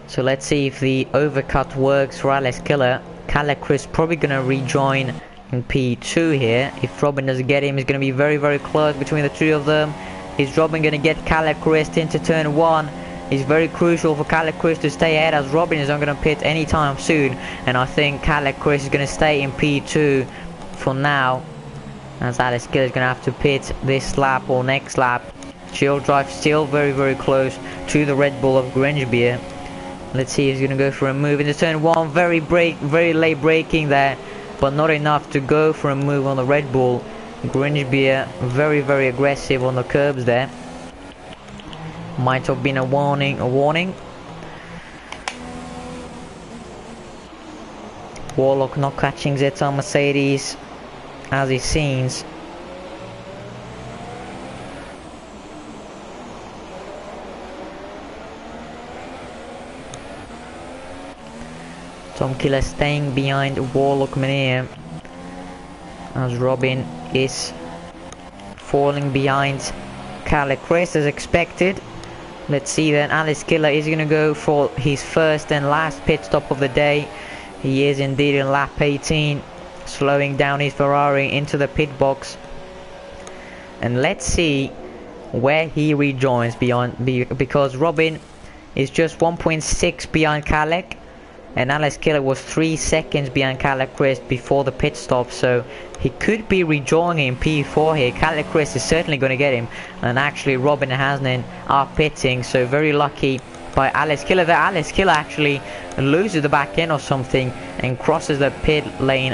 So let's see if the overcut works for Alex Killer. Caleb Chris probably going to rejoin in P2 here. If Robin doesn't get him, it's going to be very, very close between the two of them. Is Robin going to get Caleb Chris into turn 1? It's very crucial for Caleb Chris to stay ahead, as Robin is not going to pit anytime soon. And I think Caleb Chris is going to stay in P2 for now, as Alex Killer is going to have to pit this lap or next lap. Chill Drive still very, very close to the Red Bull of Grangebeer. Let's see if he's going to go for a move into turn 1. Very late braking there, but not enough to go for a move on the Red Bull. Grangebeer very, very aggressive on the curbs there. Might have been a warning. Warlock not catching Vettel Mercedes as it seems. Tom Killer staying behind Warlock Mania, as Robin is falling behind Caleb Chris as expected. Let's see then, Alex Killer is going to go for his first and last pit stop of the day. He is indeed in lap 18, slowing down his Ferrari into the pit box. And let's see where he rejoins because Robin is just 1.6 behind Caleb. And Alex Killer was 3 seconds behind Caleb Chris before the pit stop, so he could be rejoining in P4 here. Caleb Chris is certainly going to get him, and actually Robin and Hasnan are pitting, so very lucky by Alex Killer that Alex Killer actually loses the back end or something and crosses the pit lane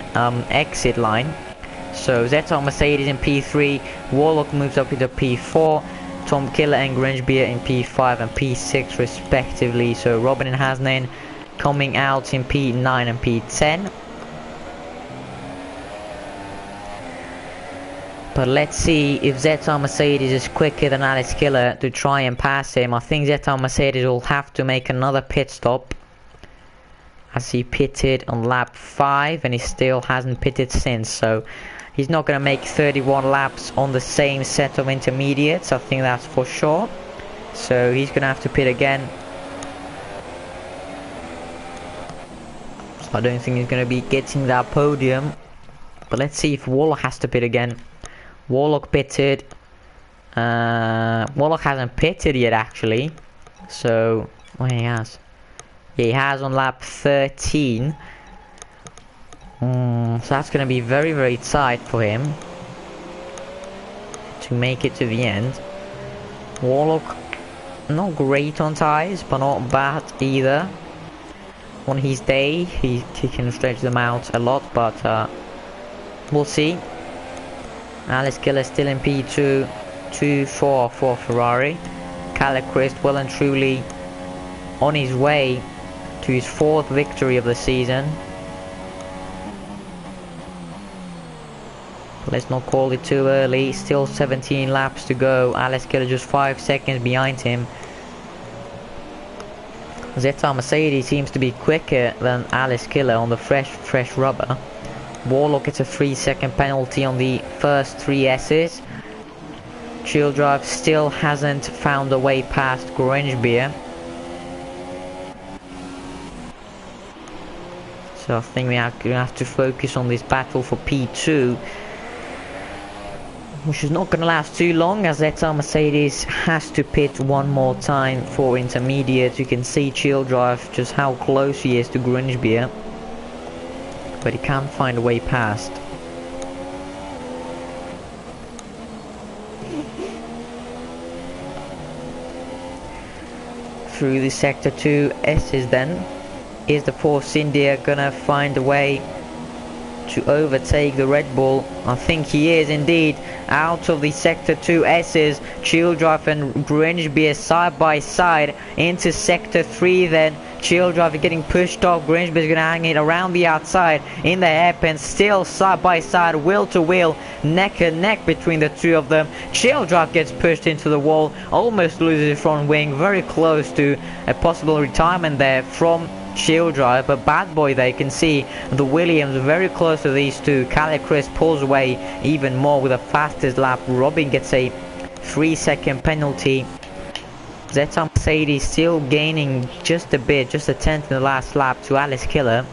exit line. So Vettel Mercedes in P3, Warlock moves up into P4, Tom Killer and Grangebeer in P5 and P6 respectively. So Robin and Hasnan coming out in P9 and P10. But let's see if Vettel Mercedes is quicker than Alex Killer to try and pass him. I think Vettel Mercedes will have to make another pit stop, as he pitted on lap 5 and he still hasn't pitted since. So he's not going to make 31 laps on the same set of intermediates, I think that's for sure. So he's going to have to pit again. I don't think he's going to be getting that podium. But let's see if Warlock has to pit again. Warlock pitted. Warlock hasn't pitted yet actually. So, well, he has. Yeah, he has on lap 13. So that's going to be very, very tight for him to make it to the end. Warlock, not great on tyres, but not bad either. On his day, he can stretch them out a lot, but we'll see. Alex Killer still in P2, 2-4 for Ferrari. Caleb Chris well and truly on his way to his 4th victory of the season. Let's not call it too early, still 17 laps to go. Alex Killer just 5 seconds behind him. Vettel Mercedes seems to be quicker than Alex Killer on the fresh rubber. Warlock gets a 3-second penalty on the first 3 S's. Chill Drive still hasn't found a way past Grangebeer. So I think we have to focus on this battle for P2, which is not going to last too long, as Vettel Mercedes has to pit one more time for intermediate. You can see Chill Drive just how close he is to Grangebeer, but he can't find a way past. Through the sector 2 S's then, is the Force India gonna find a way to overtake the Red Bull? I think he is indeed. Out of the sector 2 S's, Chill Drive and Grangebeer side by side into sector 3 then. Chill Drive getting pushed off, Grangebeer is going to hang it around the outside in the hairpin, still side by side, wheel to wheel, neck and neck between the two of them. Chill Drive gets pushed into the wall, almost loses his front wing, very close to a possible retirement there from Chill Drive, but Bad Boy there, you can see the Williams very close to these two. Calicrest pulls away even more with the fastest lap. Robin gets a 3-second penalty. Zeta Mercedes still gaining just a bit, just a tenth in the last lap to Alice Killer,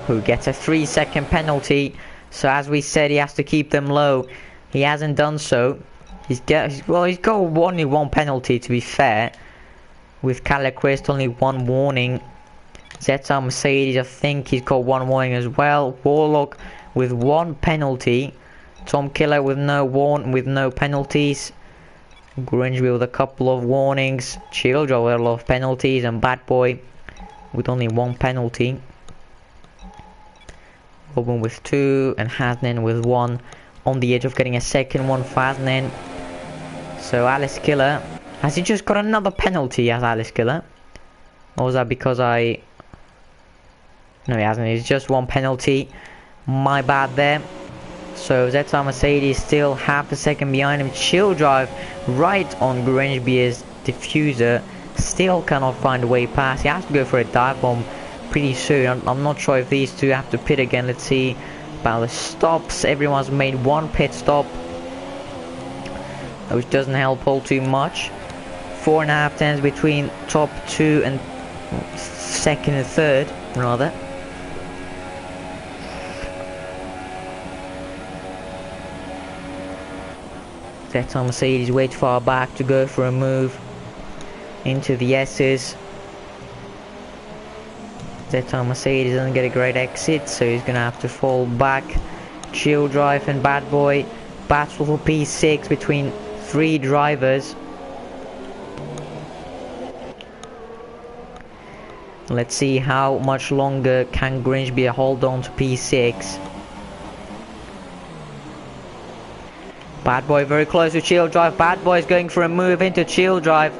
who gets a 3-second penalty. So as we said, he has to keep them low. He hasn't done so. He's got only one penalty, to be fair. With Calicrest only one warning. Zeta Mercedes, I think he's got one warning as well. Warlock with one penalty. Tom Killer with no penalties. Grinchby with a couple of warnings. Children with a lot of penalties, and Bad Boy with only one penalty. Robin with 2 and Hasnan with 1, on the edge of getting a second one for Hasnan. So Alice Killer, has he just got another penalty as Alice Killer? Or was that because No, he hasn't. It's just one penalty. My bad there. So Zeta Mercedes still half a second behind him. Chill Drive right on Grangebeer's diffuser. Still cannot find a way past. He has to go for a dive bomb pretty soon. I'm not sure if these two have to pit again. Let's see about the stops. Everyone's made one pit stop, which doesn't help all too much. 4.5 tenths between top 2 and second and third, rather. Vettel Mercedes way too far back to go for a move into the S's. Vettel Mercedes doesn't get a great exit, so he's gonna have to fall back. Chill Drive and Bad Boy battle for P6 between 3 drivers. Let's see how much longer can Grinchby hold on to P6. Bad Boy very close to Chill Drive. Bad Boy is going for a move into Chill Drive.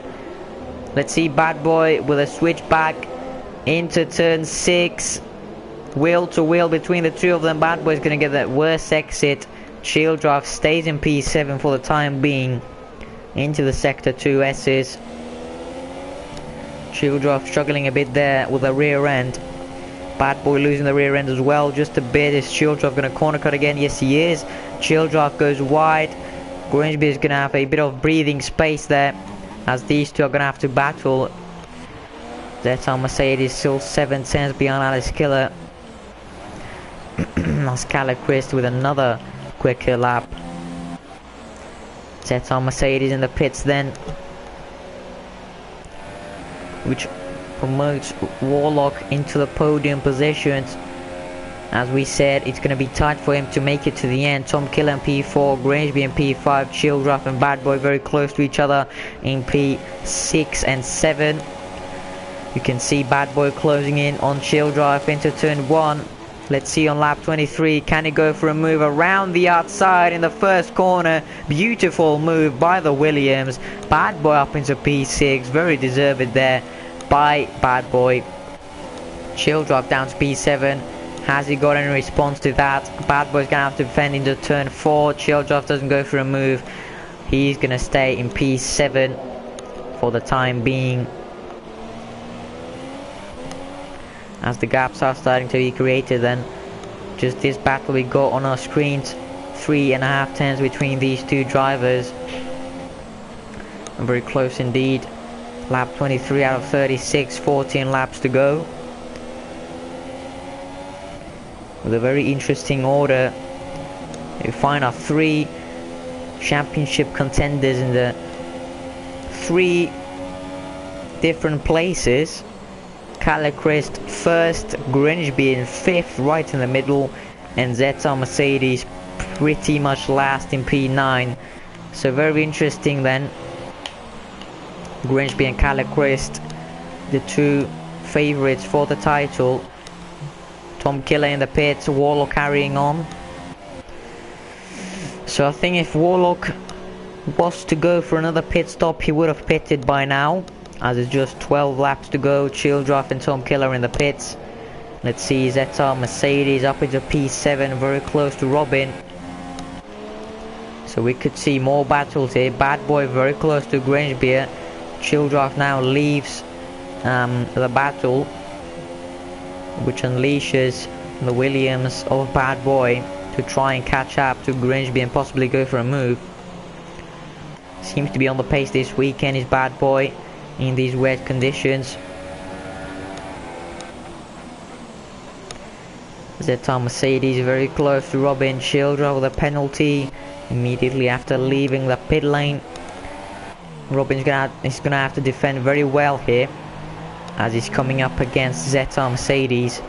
Let's see Bad Boy with a switch back into turn 6. Wheel to wheel between the two of them. Bad Boy is going to get that worst exit. Chill Drive stays in P7 for the time being. Into the sector 2 S's. Chill Drive struggling a bit there with the rear end. Bad Boy losing the rear end as well, just a bit. Is Chill Drive going to corner cut again? Yes, he is. Chill Drive goes wide. Grangeby is going to have a bit of breathing space there, as these two are going to have to battle. Zeta Mercedes still 7 tenths behind Alice Killer. That's Calicrest with another quicker lap. Zeta Mercedes in the pits then, which promotes Warlock into the podium positions. As we said, it's going to be tight for him to make it to the end. Tom Killer in P4, Grangeby in P5, Chill Drive and Bad Boy very close to each other in P6 and 7. You can see Bad Boy closing in on Chill Drive into turn 1. Let's see on lap 23, can he go for a move around the outside in the first corner? Beautiful move by the Williams. Bad Boy up into P6, very deserved there by Bad Boy. Chill Drive down to P7. Has he got any response to that? Bad Boy's gonna have to defend into turn 4. Chill Drive doesn't go for a move. He's gonna stay in P7 for the time being, as the gaps are starting to be created. Then just this battle we got on our screens, 3.5 tenths between these two drivers. Very close indeed. Lap 23 out of 36, 14 laps to go. With a very interesting order, we find our 3 championship contenders in the 3 different places. Calicrest first, Grinchby in 5th, right in the middle, and Zeta Mercedes pretty much last in P9. So very interesting then. Grinchby and Calicrest, the 2 favourites for the title. Tom Killer in the pits, Warlock carrying on. So I think if Warlock was to go for another pit stop, he would have pitted by now, as it's just 12 laps to go. Chill Drive and Tom Killer in the pits. Let's see Zeta Mercedes up into P7, very close to Robin. So we could see more battles here. Bad Boy very close to Grangebeer. Chill Drive now leaves the battle, which unleashes the Williams of Bad Boy to try and catch up to Grimsby and possibly go for a move. Seems to be on the pace this weekend, is Bad Boy, in these wet conditions. Vettel Mercedes very close to Robin Childress with a penalty immediately after leaving the pit lane. Robin's gonna have to defend very well here, as he's coming up against Vettel Mercedes.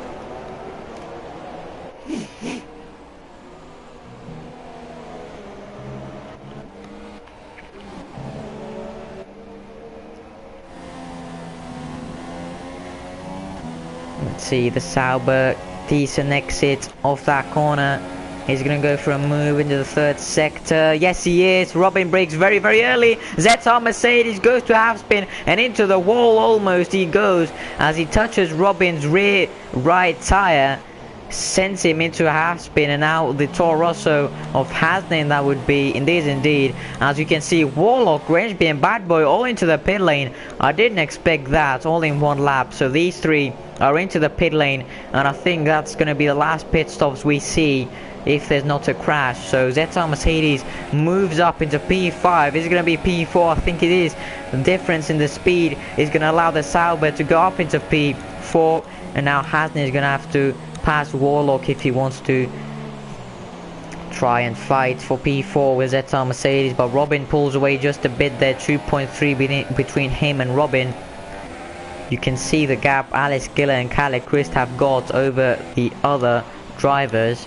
Let's see, the Sauber decent exit off that corner. He's gonna go for a move into the third sector. Yes, he is. Robin brakes very, very early. Vettel Mercedes goes to half spin and into the wall almost he goes as he touches Robin's rear right tire. Sends him into a half spin, and now the Toro Rosso of Hasnin that would be indeed. As you can see, Warlock, Grimsby and Bad Boy all into the pit lane. I didn't expect that all in one lap. So these three are into the pit lane, and I think that's going to be the last pit stops we see if there's not a crash. So Vettel Mercedes moves up into P5. Is it going to be P4? I think it is. The difference in the speed is going to allow the Sauber to go up into P4, and now Hasnin is going to have to pass Warlock if he wants to try and fight for P4 with Vettel Mercedes. But Robin pulls away just a bit there, 2.3 between him and Robin. You can see the gap Alex Giller and Kalle Christ have got over the other drivers.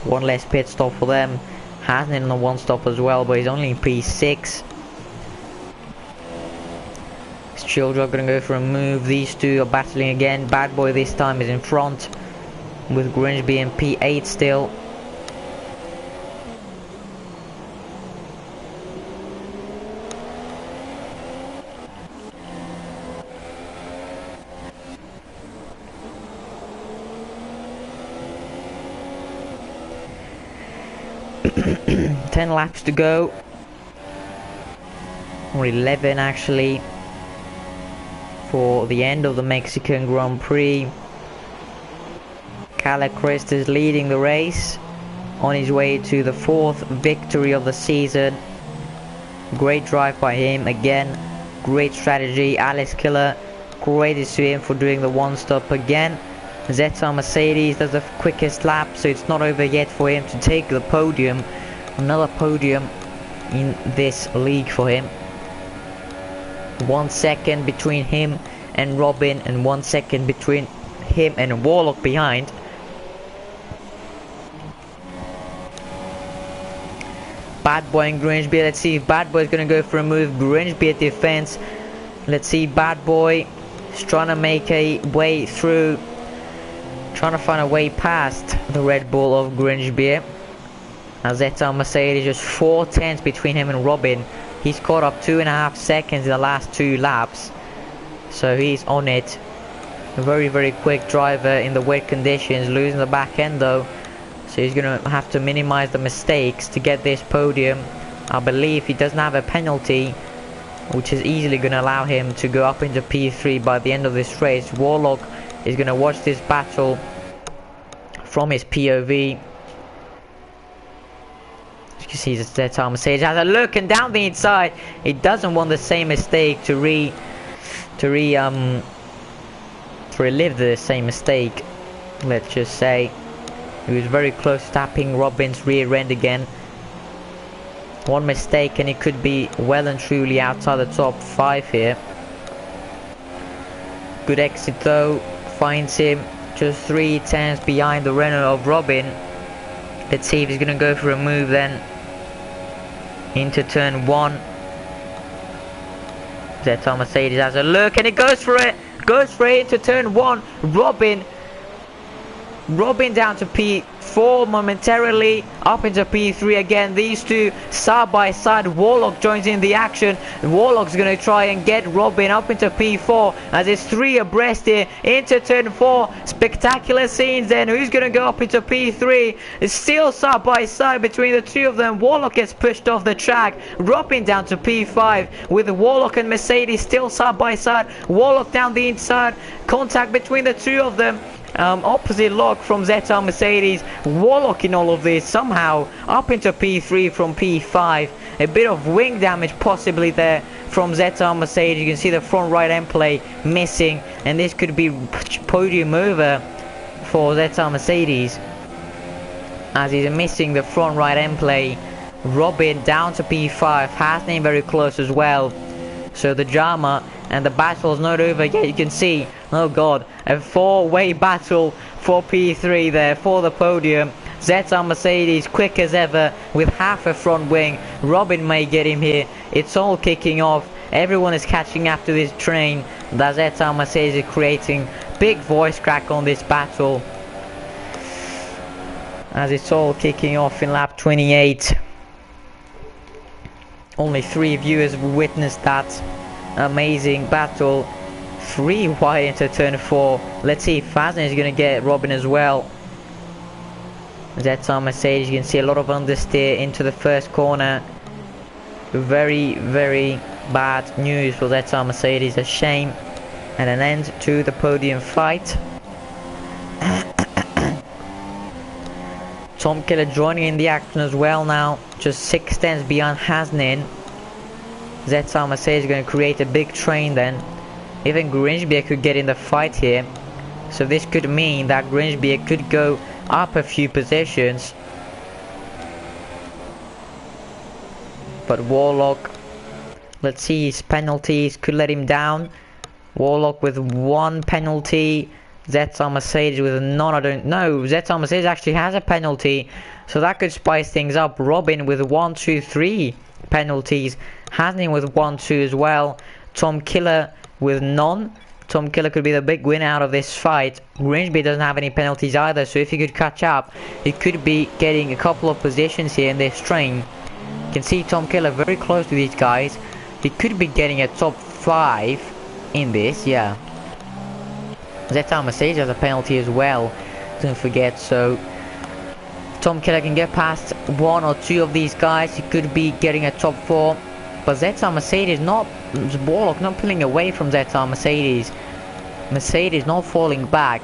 One less pit stop for them. Hasnin on the one stop as well, but he's only in P6. Childress going to go for a move. These two are battling again. Bad Boy this time is in front with Grimsby in P8 still. Ten laps to go, or 11 actually, for the end of the Mexican Grand Prix. Kalle Christ is leading the race on his way to the 4th victory of the season. Great drive by him again, great strategy. Alex Killer, great to him for doing the one stop again. Vettel Mercedes does the quickest lap, so it's not over yet for him to take the podium. Another podium in this league for him. 1 second between him and Robin, and 1 second between him and Warlock behind. Bad Boy and Grimsby. Let's see if Bad Boy is going to go for a move. Grimsby at defense. Let's see, Bad Boy is trying to make a way through, trying to find a way past the Red Bull of Grimsby. As Vettel Mercedes, just 4 tenths between him and Robin. He's caught up 2.5 seconds in the last 2 laps, so he's on it. A very, very quick driver in the wet conditions, losing the back end though, so he's going to have to minimize the mistakes to get this podium. I believe he doesn't have a penalty, which is easily going to allow him to go up into P3 by the end of this race. Warlock is going to watch this battle from his POV. You can see that Vettel Mercedes has a look, and down the inside, he doesn't want the same mistake to relive the same mistake. Let's just say he was very close to tapping Robin's rear end again. One mistake and he could be well and truly outside the top 5 here. Good exit though, finds him just 3 tenths behind the Renault of Robin. Let's see if he's going to go for a move then into turn 1. Vettel Mercedes has a look, and it goes for it. Goes for it into turn 1. Robin Robin down to P4 momentarily, up into P3 again. These two side by side. Warlock joins in the action. Warlock's going to try and get Robin up into P4 as it's 3 abreast here into turn 4. Spectacular scenes then. Who's going to go up into P3? It's still side by side between the two of them. Warlock gets pushed off the track. Robin down to P5 with Warlock and Mercedes still side by side. Warlock down the inside. Contact between the two of them. Opposite lock from Vettel Mercedes. Warlock in all of this somehow up into P3 from P5. A bit of wing damage possibly there from Vettel Mercedes. You can see the front right end plate missing, and this could be podium over for Vettel Mercedes as he's missing the front right end plate. Robin down to P5. Hasnane very close as well. So the drama and the battle is not over yet. You can see, oh god, a 4-way battle for P3 there for the podium. Vettel Mercedes quick as ever with half a front wing. Robin may get him here. It's all kicking off. Everyone is catching after this train that Vettel Mercedes is creating. Big voice crack on this battle as it's all kicking off in lap 28. Only 3 viewers witnessed that amazing battle. 3 wide into turn 4. Let's see if Hasnan is going to get Robin as well. Vettel Mercedes, you can see a lot of understeer into the first corner. Very, very bad news for Vettel Mercedes. A shame and an end to the podium fight. Tom Killer joining in the action as well now, just 6 tenths behind Hasnan. Vettel Mercedes is going to create a big train then. Even Grimsby could get in the fight here, so this could mean that Grimsby could go up a few positions. But Warlock, let's see, his penalties could let him down. Warlock with 1 penalty. Vettel Mercedes with none. I don't know. Vettel Mercedes actually has a penalty, so that could spice things up. Robin with 1, 2, 3 penalties. Hasnan with 1, 2 as well. Tom Killer with none. Tom Killer could be the big winner out of this fight. Grimsby doesn't have any penalties either, so if he could catch up, he could be getting a couple of positions here in this train. You can see Tom Killer very close to these guys. He could be getting a top 5 in this, yeah. Vettel Mercedes has a penalty as well, don't forget, so Tom Killer can get past 1 or 2 of these guys. He could be getting a top 4, but Vettel Mercedes Warlock not pulling away from Vettel Mercedes. Mercedes not falling back.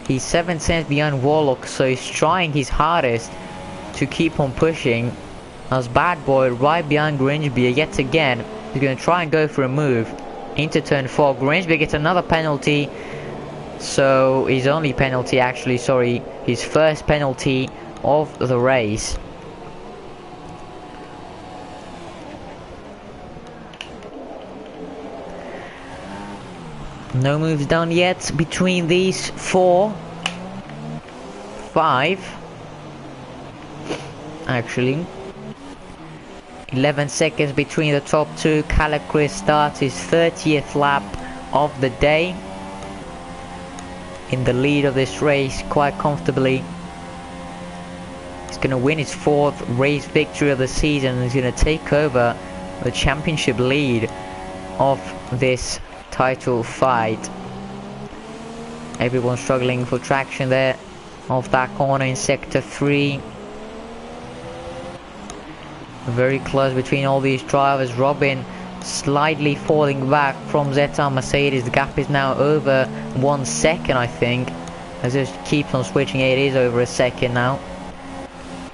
He's 7 cents behind Warlock, so he's trying his hardest to keep on pushing. As Bad Boy right behind Grimsby yet again. He's going to try and go for a move into turn 4. Grimsby gets another penalty. So his only penalty, actually, sorry, his first penalty of the race. No moves done yet between these 4, 5, actually. 11 seconds between the top 2. Calacris starts his 30th lap of the day in the lead of this race quite comfortably. He's going to win his 4th race victory of the season, and he's going to take over the championship lead of this title fight. Everyone struggling for traction there off that corner in sector 3. Very close between all these drivers. Robin slightly falling back from Vettel Mercedes. The gap is now over 1 second, I think, as it keeps on switching. It is over a second now,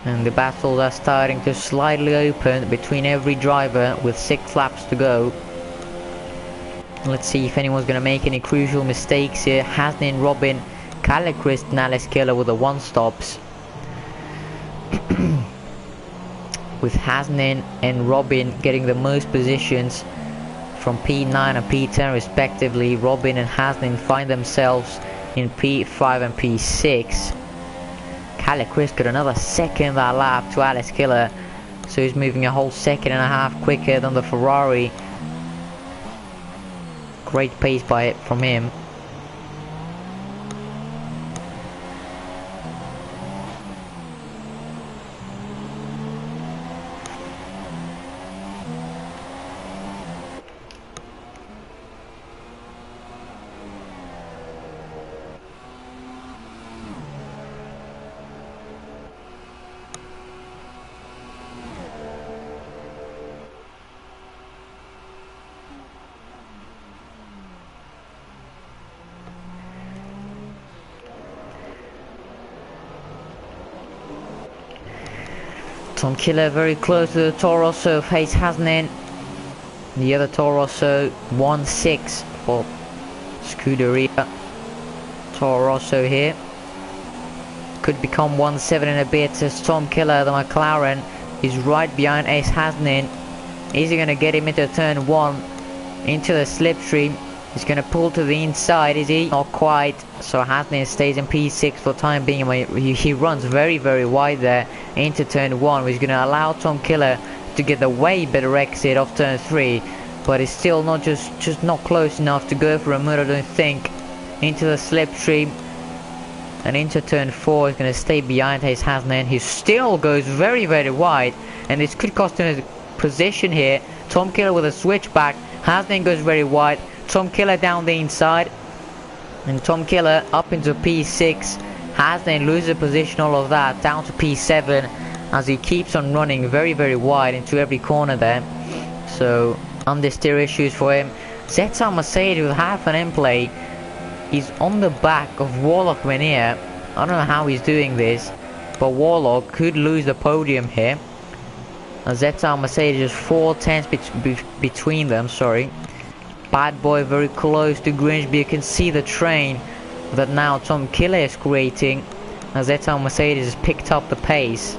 and the battles are starting to slightly open between every driver with 6 laps to go. Let's see if anyone's going to make any crucial mistakes here. Hasnan, Robin, Calacris and Alice Killer with the 1-stops. With Hasnan and Robin getting the most positions from P9 and P10 respectively. Robin and Hasnan find themselves in P5 and P6. Calacris got another second that lap to Alice Killer, so he's moving a whole 1.5 seconds quicker than the Ferrari. Great pace from him. Tom Killer very close to the Toro Rosso of Hayes Hasnin. The other Toro Rosso 1-6 for Scuderia. Toro Rosso here could become 1-7 in a bit as Tom Killer, the McLaren, is right behind Hayes Hasnin. Is he going to get him into turn 1 into the slipstream? He's going to pull to the inside, is he? Not quite. So Hasnin stays in P6 for the time being. He runs very, very wide there into turn 1, which is going to allow Tom Killer to get the way better exit off turn 3. But it's still not just not close enough to go for a move, I don't think. Into the slipstream. And into turn 4 is going to stay behind Hayes Hasnin. He still goes very, very wide. And this could cost him his position here. Tom Killer with a switchback. Hasnin goes very wide. Tom Killer down the inside. And Tom Killer up into P6. Hasnin loses position, all of that. Down to P7. As he keeps on running very, very wide into every corner there. So, understeer issues for him. Vettel Mercedes with half an in-play. He's on the back of Warlock Menier. I don't know how he's doing this, but Warlock could lose the podium here. Vettel Mercedes just 4 tenths between them, sorry. Bad Boy very close to Grimsby. You can see the train that now Tom Killer is creating. Vettel Mercedes has picked up the pace.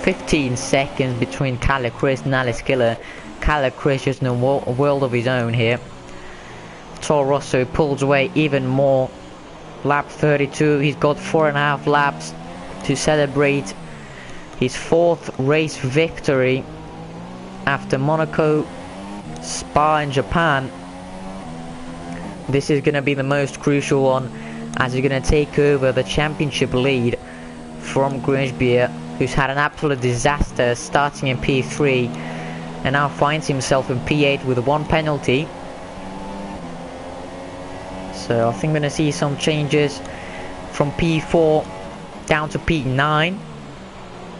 15 seconds between Kalle Chris and Alice Killer. Kalle Chris just in a world of his own here. Toro Rosso pulls away even more. Lap 32, he's got 4.5 laps to celebrate his 4th race victory after Monaco, Spa and Japan. This is going to be the most crucial one, as he's going to take over the championship lead from Grimsby, who's had an absolute disaster starting in P3 and now finds himself in P8 with 1 penalty. So I think we're going to see some changes from P4 down to P9.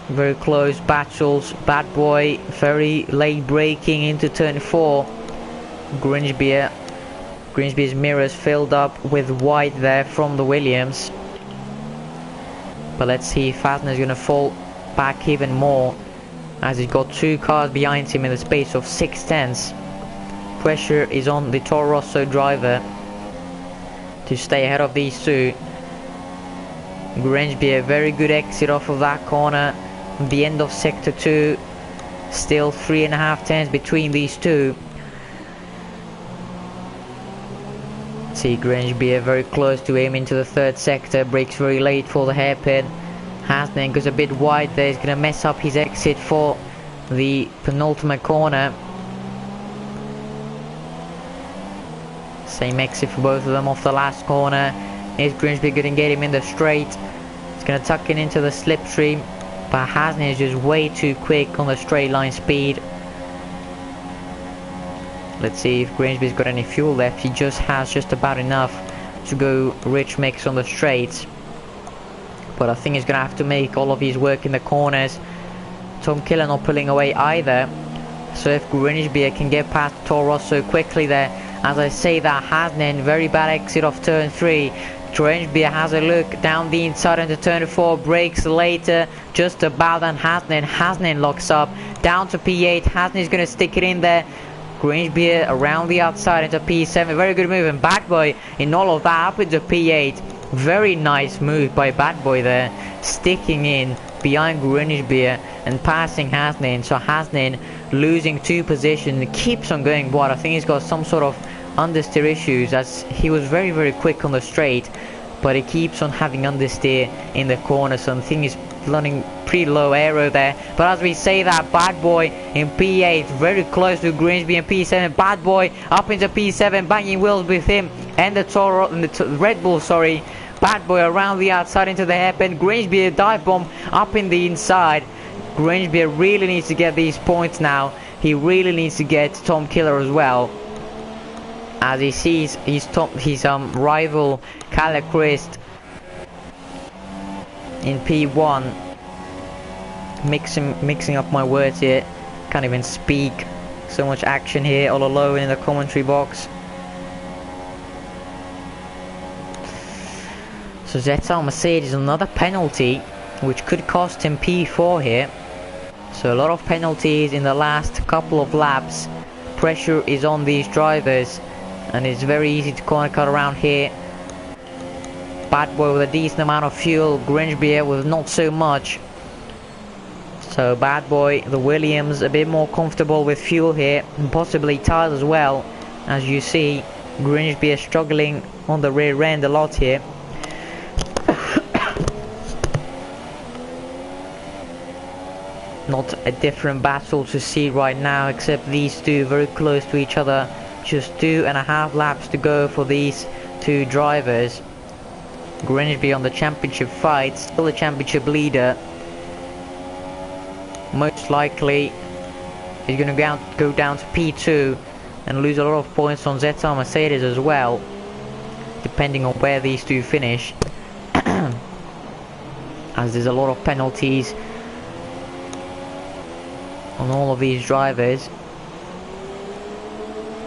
Very close battles. Bad Boy very late braking into turn 4. Grimsby's mirrors filled up with white there from the Williams. But let's see if Hasner's going to fall back even more, as he's got 2 cars behind him in the space of 6 tenths. Pressure is on the Toro Rosso driver to stay ahead of these 2. Grimsby, a very good exit off of that corner. The end of sector 2. Still 3.5 tenths between these 2. See Grimsby very close to aim into the 3rd sector. Brakes very late for the hairpin. Hasnin goes a bit wide there. He's going to mess up his exit for the penultimate corner. Same exit for both of them off the last corner. Is Grimsby going to get him in the straight? He's going to tuck it into the slipstream, but Hasnin is just way too quick on the straight line speed. Let's see if Grimsby's got any fuel left. He just has just about enough to go rich mix on the straights. But I think he's going to have to make all of his work in the corners. Tom Killer not pulling away either. So if Grimsby can get past Toro Rosso quickly there. As I say that, Hasnin, very bad exit off turn 3. Grimsby has a look down the inside into turn 4, brakes later, just about, and Hasnin locks up, down to P8, Hasnin's going to stick it in there. Grimsby around the outside into P7, very good move, and Bad Boy in all of that up into P8. Very nice move by Bad Boy there, sticking in behind Grimsby and passing Hasnin. So Hasnin losing 2 positions, keeps on going wide. I think he's got some sort of understeer issues, as he was very, very quick on the straight, but he keeps on having understeer in the corner. So I think he's running pretty low aero there. But as we say that, Bad Boy in P8, very close to Grimsby in P7. Bad Boy up into P7, banging wheels with him and the Red Bull, sorry. Bad Boy around the outside into the hairpin. Grimsby a dive bomb up in the inside. Grimsby really needs to get these points now. He really needs to get Tom Killer as well, as he sees his rival Kalle Christ in P1. Mixing up my words here. Can't even speak. So much action here all alone in the commentary box. So Vettel Mercedes, another penalty. which could cost him P4 here. So a lot of penalties in the last couple of laps. Pressure is on these drivers, and it's very easy to corner cut around here. Bad Boy with a decent amount of fuel, Grimsby with not so much. So Bad Boy, the Williams, a bit more comfortable with fuel here, and possibly tires as well. As you see, Grimsby is struggling on the rear end a lot here. Not a different battle to see right now, except these two very close to each other. Just 2.5 laps to go for these two drivers. Grimsby on the championship fight, still the championship leader. Most likely he's going to go down to P2 and lose a lot of points on Vettel Mercedes as well, depending on where these two finish. As there's a lot of penalties on all of these drivers,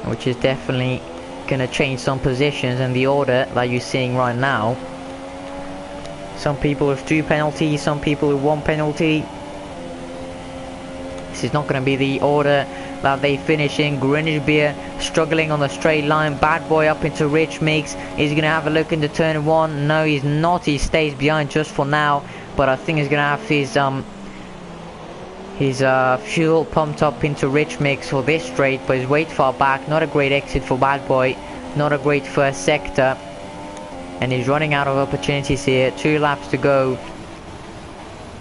which is definitely gonna change some positions in the order that you're seeing right now. Some people with 2 penalties, some people with 1 penalty. This is not gonna be the order that they finish in. Grimsby struggling on the straight line. Bad Boy up into Rich Mix. He's gonna have a look into turn 1. No, he's not. He stays behind just for now, but I think he's gonna have his fuel pumped up into Rich Mix for this straight, but he's way far back. Not a great exit for Bad Boy, not a great first sector, and he's running out of opportunities here. 2 laps to go.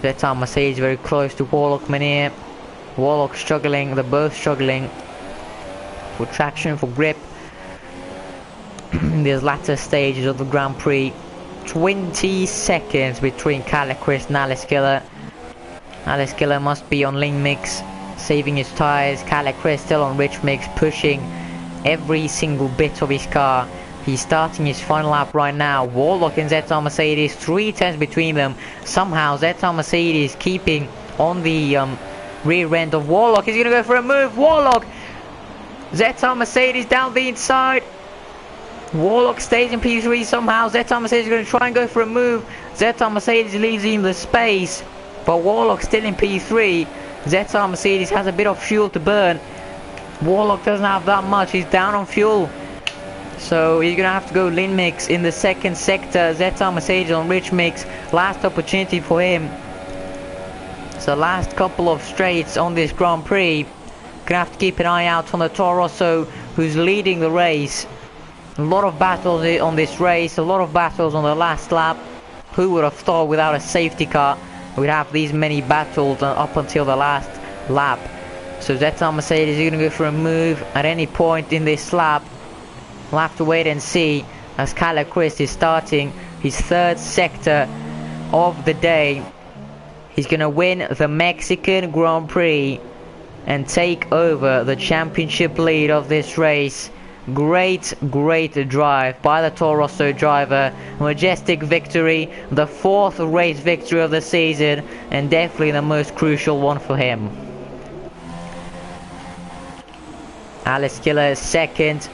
Vettel Mercedes very close to Warlock Mania. Warlock struggling, they're both struggling for traction, for grip in these latter stages of the Grand Prix. 20 seconds between Calacris and Alice Killer. Alice Killer must be on lean mix, saving his tyres. Calacris still on rich mix, pushing every single bit of his car. He's starting his final lap right now. Warlock and Vettel Mercedes, 3 tenths between them. Somehow Vettel Mercedes keeping on the rear end of Warlock. He's going to go for a move. Warlock! Vettel Mercedes down the inside. Warlock stays in P3 somehow. Vettel Mercedes is going to try and go for a move. Vettel Mercedes leaves him the space, but Warlock still in P3. Vettel Mercedes has a bit of fuel to burn. Warlock doesn't have that much. He's down on fuel, so he's going to have to go lean mix in the second sector. Vettel Mercedes on rich mix. Last opportunity for him. So last couple of straights on this Grand Prix. Gonna have to keep an eye out on the Toro Rosso, who's leading the race. A lot of battles on this race, a lot of battles on the last lap. Who would have thought without a safety car we'd have these many battles up until the last lap. So Vettel Mercedes is gonna go for a move at any point in this lap. We'll have to wait and see, as Calacris is starting his 3rd sector of the day. He's going to win the Mexican Grand Prix and take over the championship lead of this race. Great drive by the Toro Rosso driver. Majestic victory, the 4th race victory of the season, and definitely the most crucial one for him. Alice Killer is 2nd.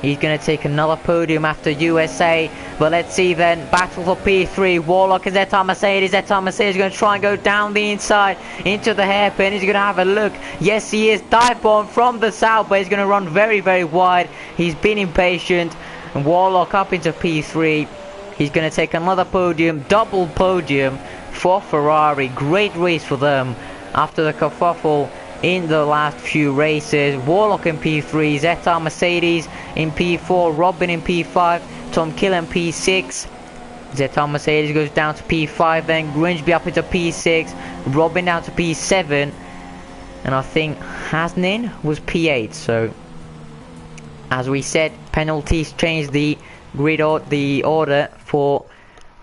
He's going to take another podium after USA. But let's see then. Battle for P3. Warlock and Vettel Mercedes. Vettel Mercedes is going to try and go down the inside into the hairpin. He's going to have a look. Yes, he is. Dive bomb from the south, but he's going to run very wide. He's been impatient. And Warlock up into P3. He's going to take another podium. Double podium for Ferrari. Great race for them after the kerfuffle in the last few races. Warlock in P3, Vettel Mercedes in P4, Robin in P5, Tom Kill in P6. Vettel Mercedes goes down to P5, then Grimsby up into P6, Robin down to P7, and I think Hasnin was P8. So as we said, penalties changed the grid or the order for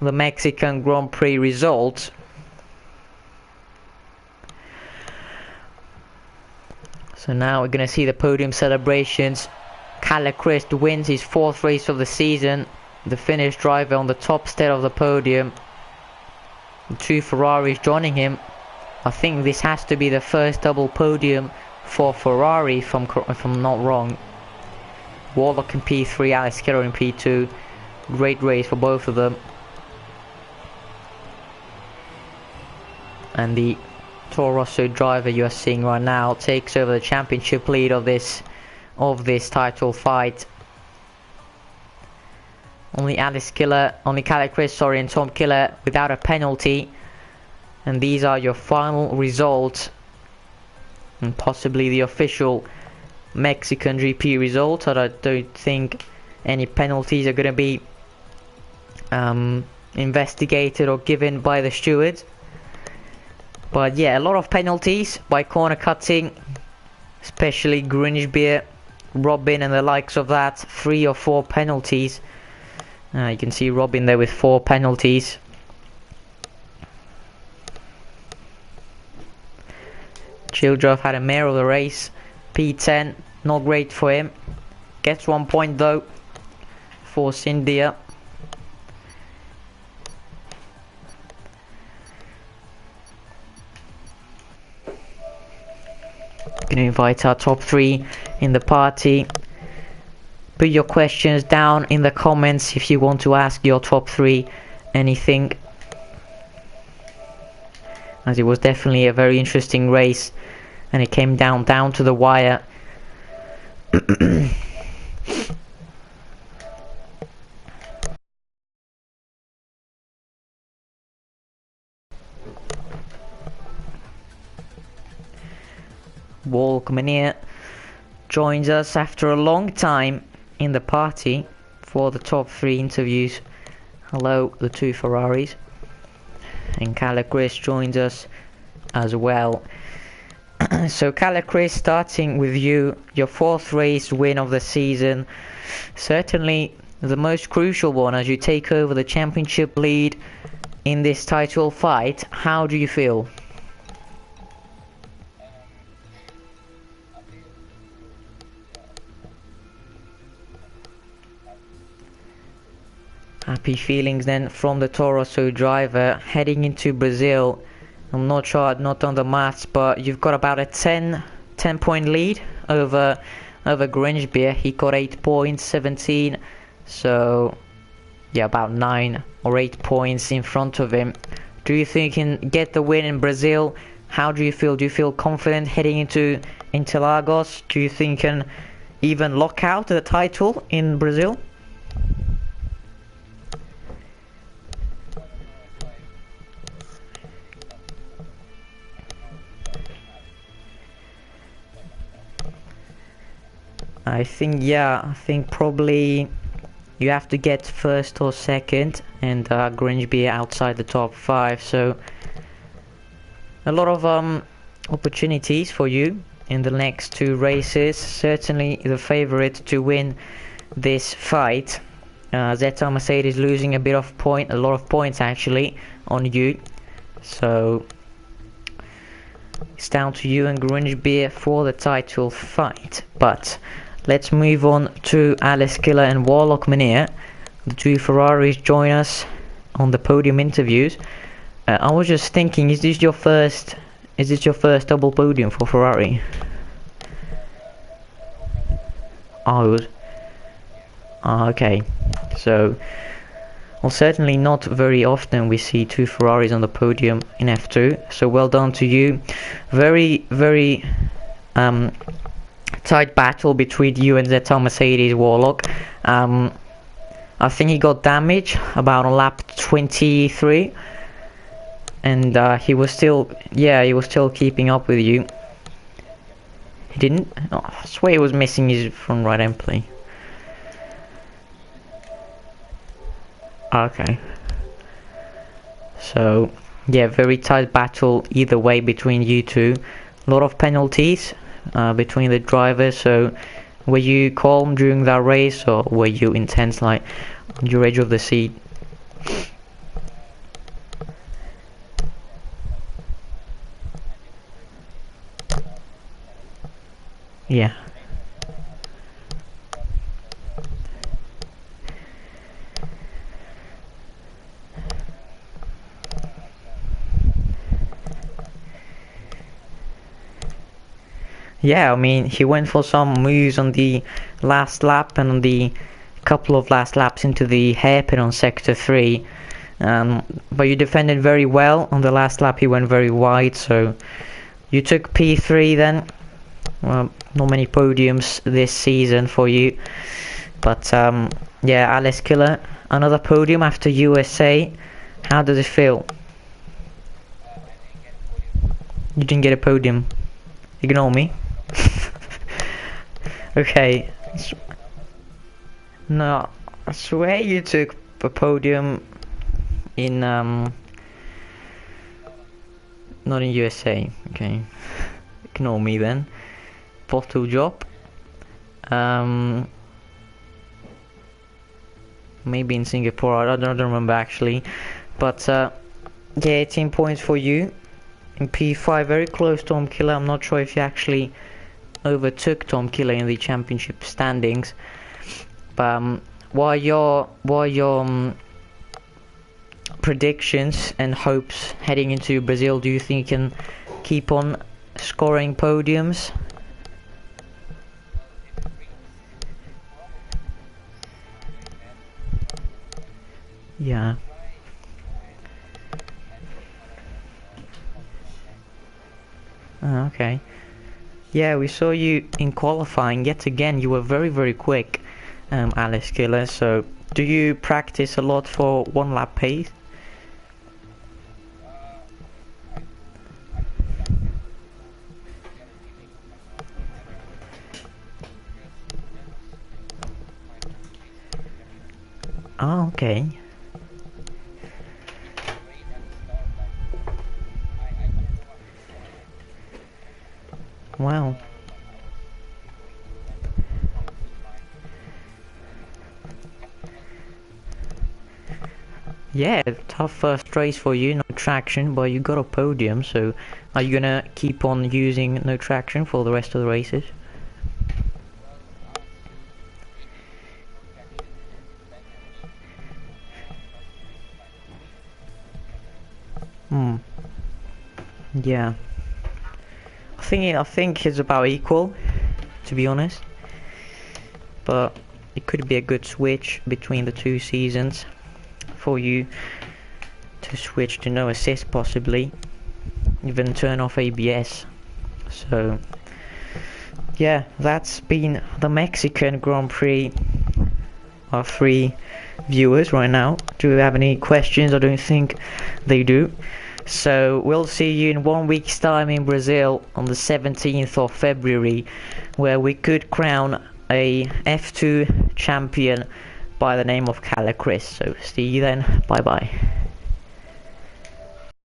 the Mexican Grand Prix results. So now we're going to see the podium celebrations. Calacris wins his 4th race of the season. The Finnish driver on the top step of the podium. The 2 Ferraris joining him. I think this has to be the first double podium for Ferrari, if I'm not wrong. Warlock in P3, Alice Killer in P2. Great race for both of them. and the Toro Rosso driver you are seeing right now takes over the championship lead of this title fight. Only Caleb Chris, and Tom Killer without a penalty. And these are your final results, and possibly the official Mexican GP result. I don't think any penalties are going to be investigated or given by the stewards. But yeah, a lot of penalties by corner cutting, especially Grinchbeer, Robin and the likes of that. 3 or 4 penalties. You can see Robin there with 4 penalties. Childrove had a mare of the race. P10, not great for him. Gets 1 point though for India. Gonna invite our top 3 in the party. Put your questions down in the comments if you want to ask your top 3 anything, as it was definitely a very interesting race and it came down to the wire. Walkmania joins us after a long time in the party for the top 3 interviews. Hello, the 2 Ferraris. And Caleb Chris joins us as well. So Caleb Chris, starting with you, your 4th race win of the season, certainly the most crucial one as you take over the championship lead in this title fight. How do you feel? Happy feelings then from the Toro Rosso driver heading into Brazil. I'm not sure, not on the maths, but you've got about a 10 point lead over Grinchbeer. He got 8 points, 17, so yeah, about 9 or 8 points in front of him. Do you think he can get the win in Brazil? How do you feel? Do you feel confident heading into Interlagos? Do you think he can even lock out the title in Brazil? I think probably you have to get 1st or 2nd, and Grinchbeer outside the top 5, so a lot of opportunities for you in the next 2 races. Certainly the favorite to win this fight. Vettel Mercedes losing a lot of points actually on you, so it's down to you and Grinchbeer for the title fight. But let's move on to Alice Killer and Warlock Mania. The 2 Ferraris join us on the podium interviews. I was just thinking, is this your first double podium for Ferrari? Oh, okay. So, well, certainly not very often we see 2 Ferraris on the podium in F2. So well done to you. Very, very tight battle between you and Vettel Mercedes Warlock. I think he got damage about on lap 23, and he was still keeping up with you. He didn't? Oh, I swear he was missing his front right end plate. Okay. So yeah, very tight battle either way between you two. A lot of penalties between the drivers. So were you calm during that race, or were you intense, like on your edge of the seat? Yeah. Yeah, I mean, he went for some moves on the last lap and on the couple of last laps into the hairpin on sector 3. But you defended very well. On the last lap he went very wide, so you took P3 then. Well, not many podiums this season for you, but yeah, Alice Killer, another podium after USA. How does it feel? You didn't get a podium. Ignore me. Okay. No, I swear you took a podium in not in USA. Okay. Ignore me then. Bottle job. Maybe in Singapore. I don't remember actually. But yeah, 18 points for you. In P5, very close to Tom Killer. I'm not sure if you actually overtook Tom Killer in the championship standings. But what are your predictions and hopes heading into Brazil? Do you think you can keep on scoring podiums? Yeah. Oh, okay. Yeah, we saw you in qualifying. Yet again, you were very quick, Alice Killer. So, do you practice a lot for one lap pace? Oh, okay. Wow. Yeah, tough first race for you, no traction, but you got a podium, so are you gonna keep on using no traction for the rest of the races? Hmm. Yeah. I think it's about equal, to be honest. But it could be a good switch between the two seasons for you to switch to no assist possibly, even turn off ABS. So yeah, that's been the Mexican Grand Prix. Our 3 viewers right now. Do you have any questions? I don't think they do. So we'll see you in 1 week's time in Brazil on the 17th of February, where we could crown a F2 champion by the name of Cala Chris. So see you then. Bye bye.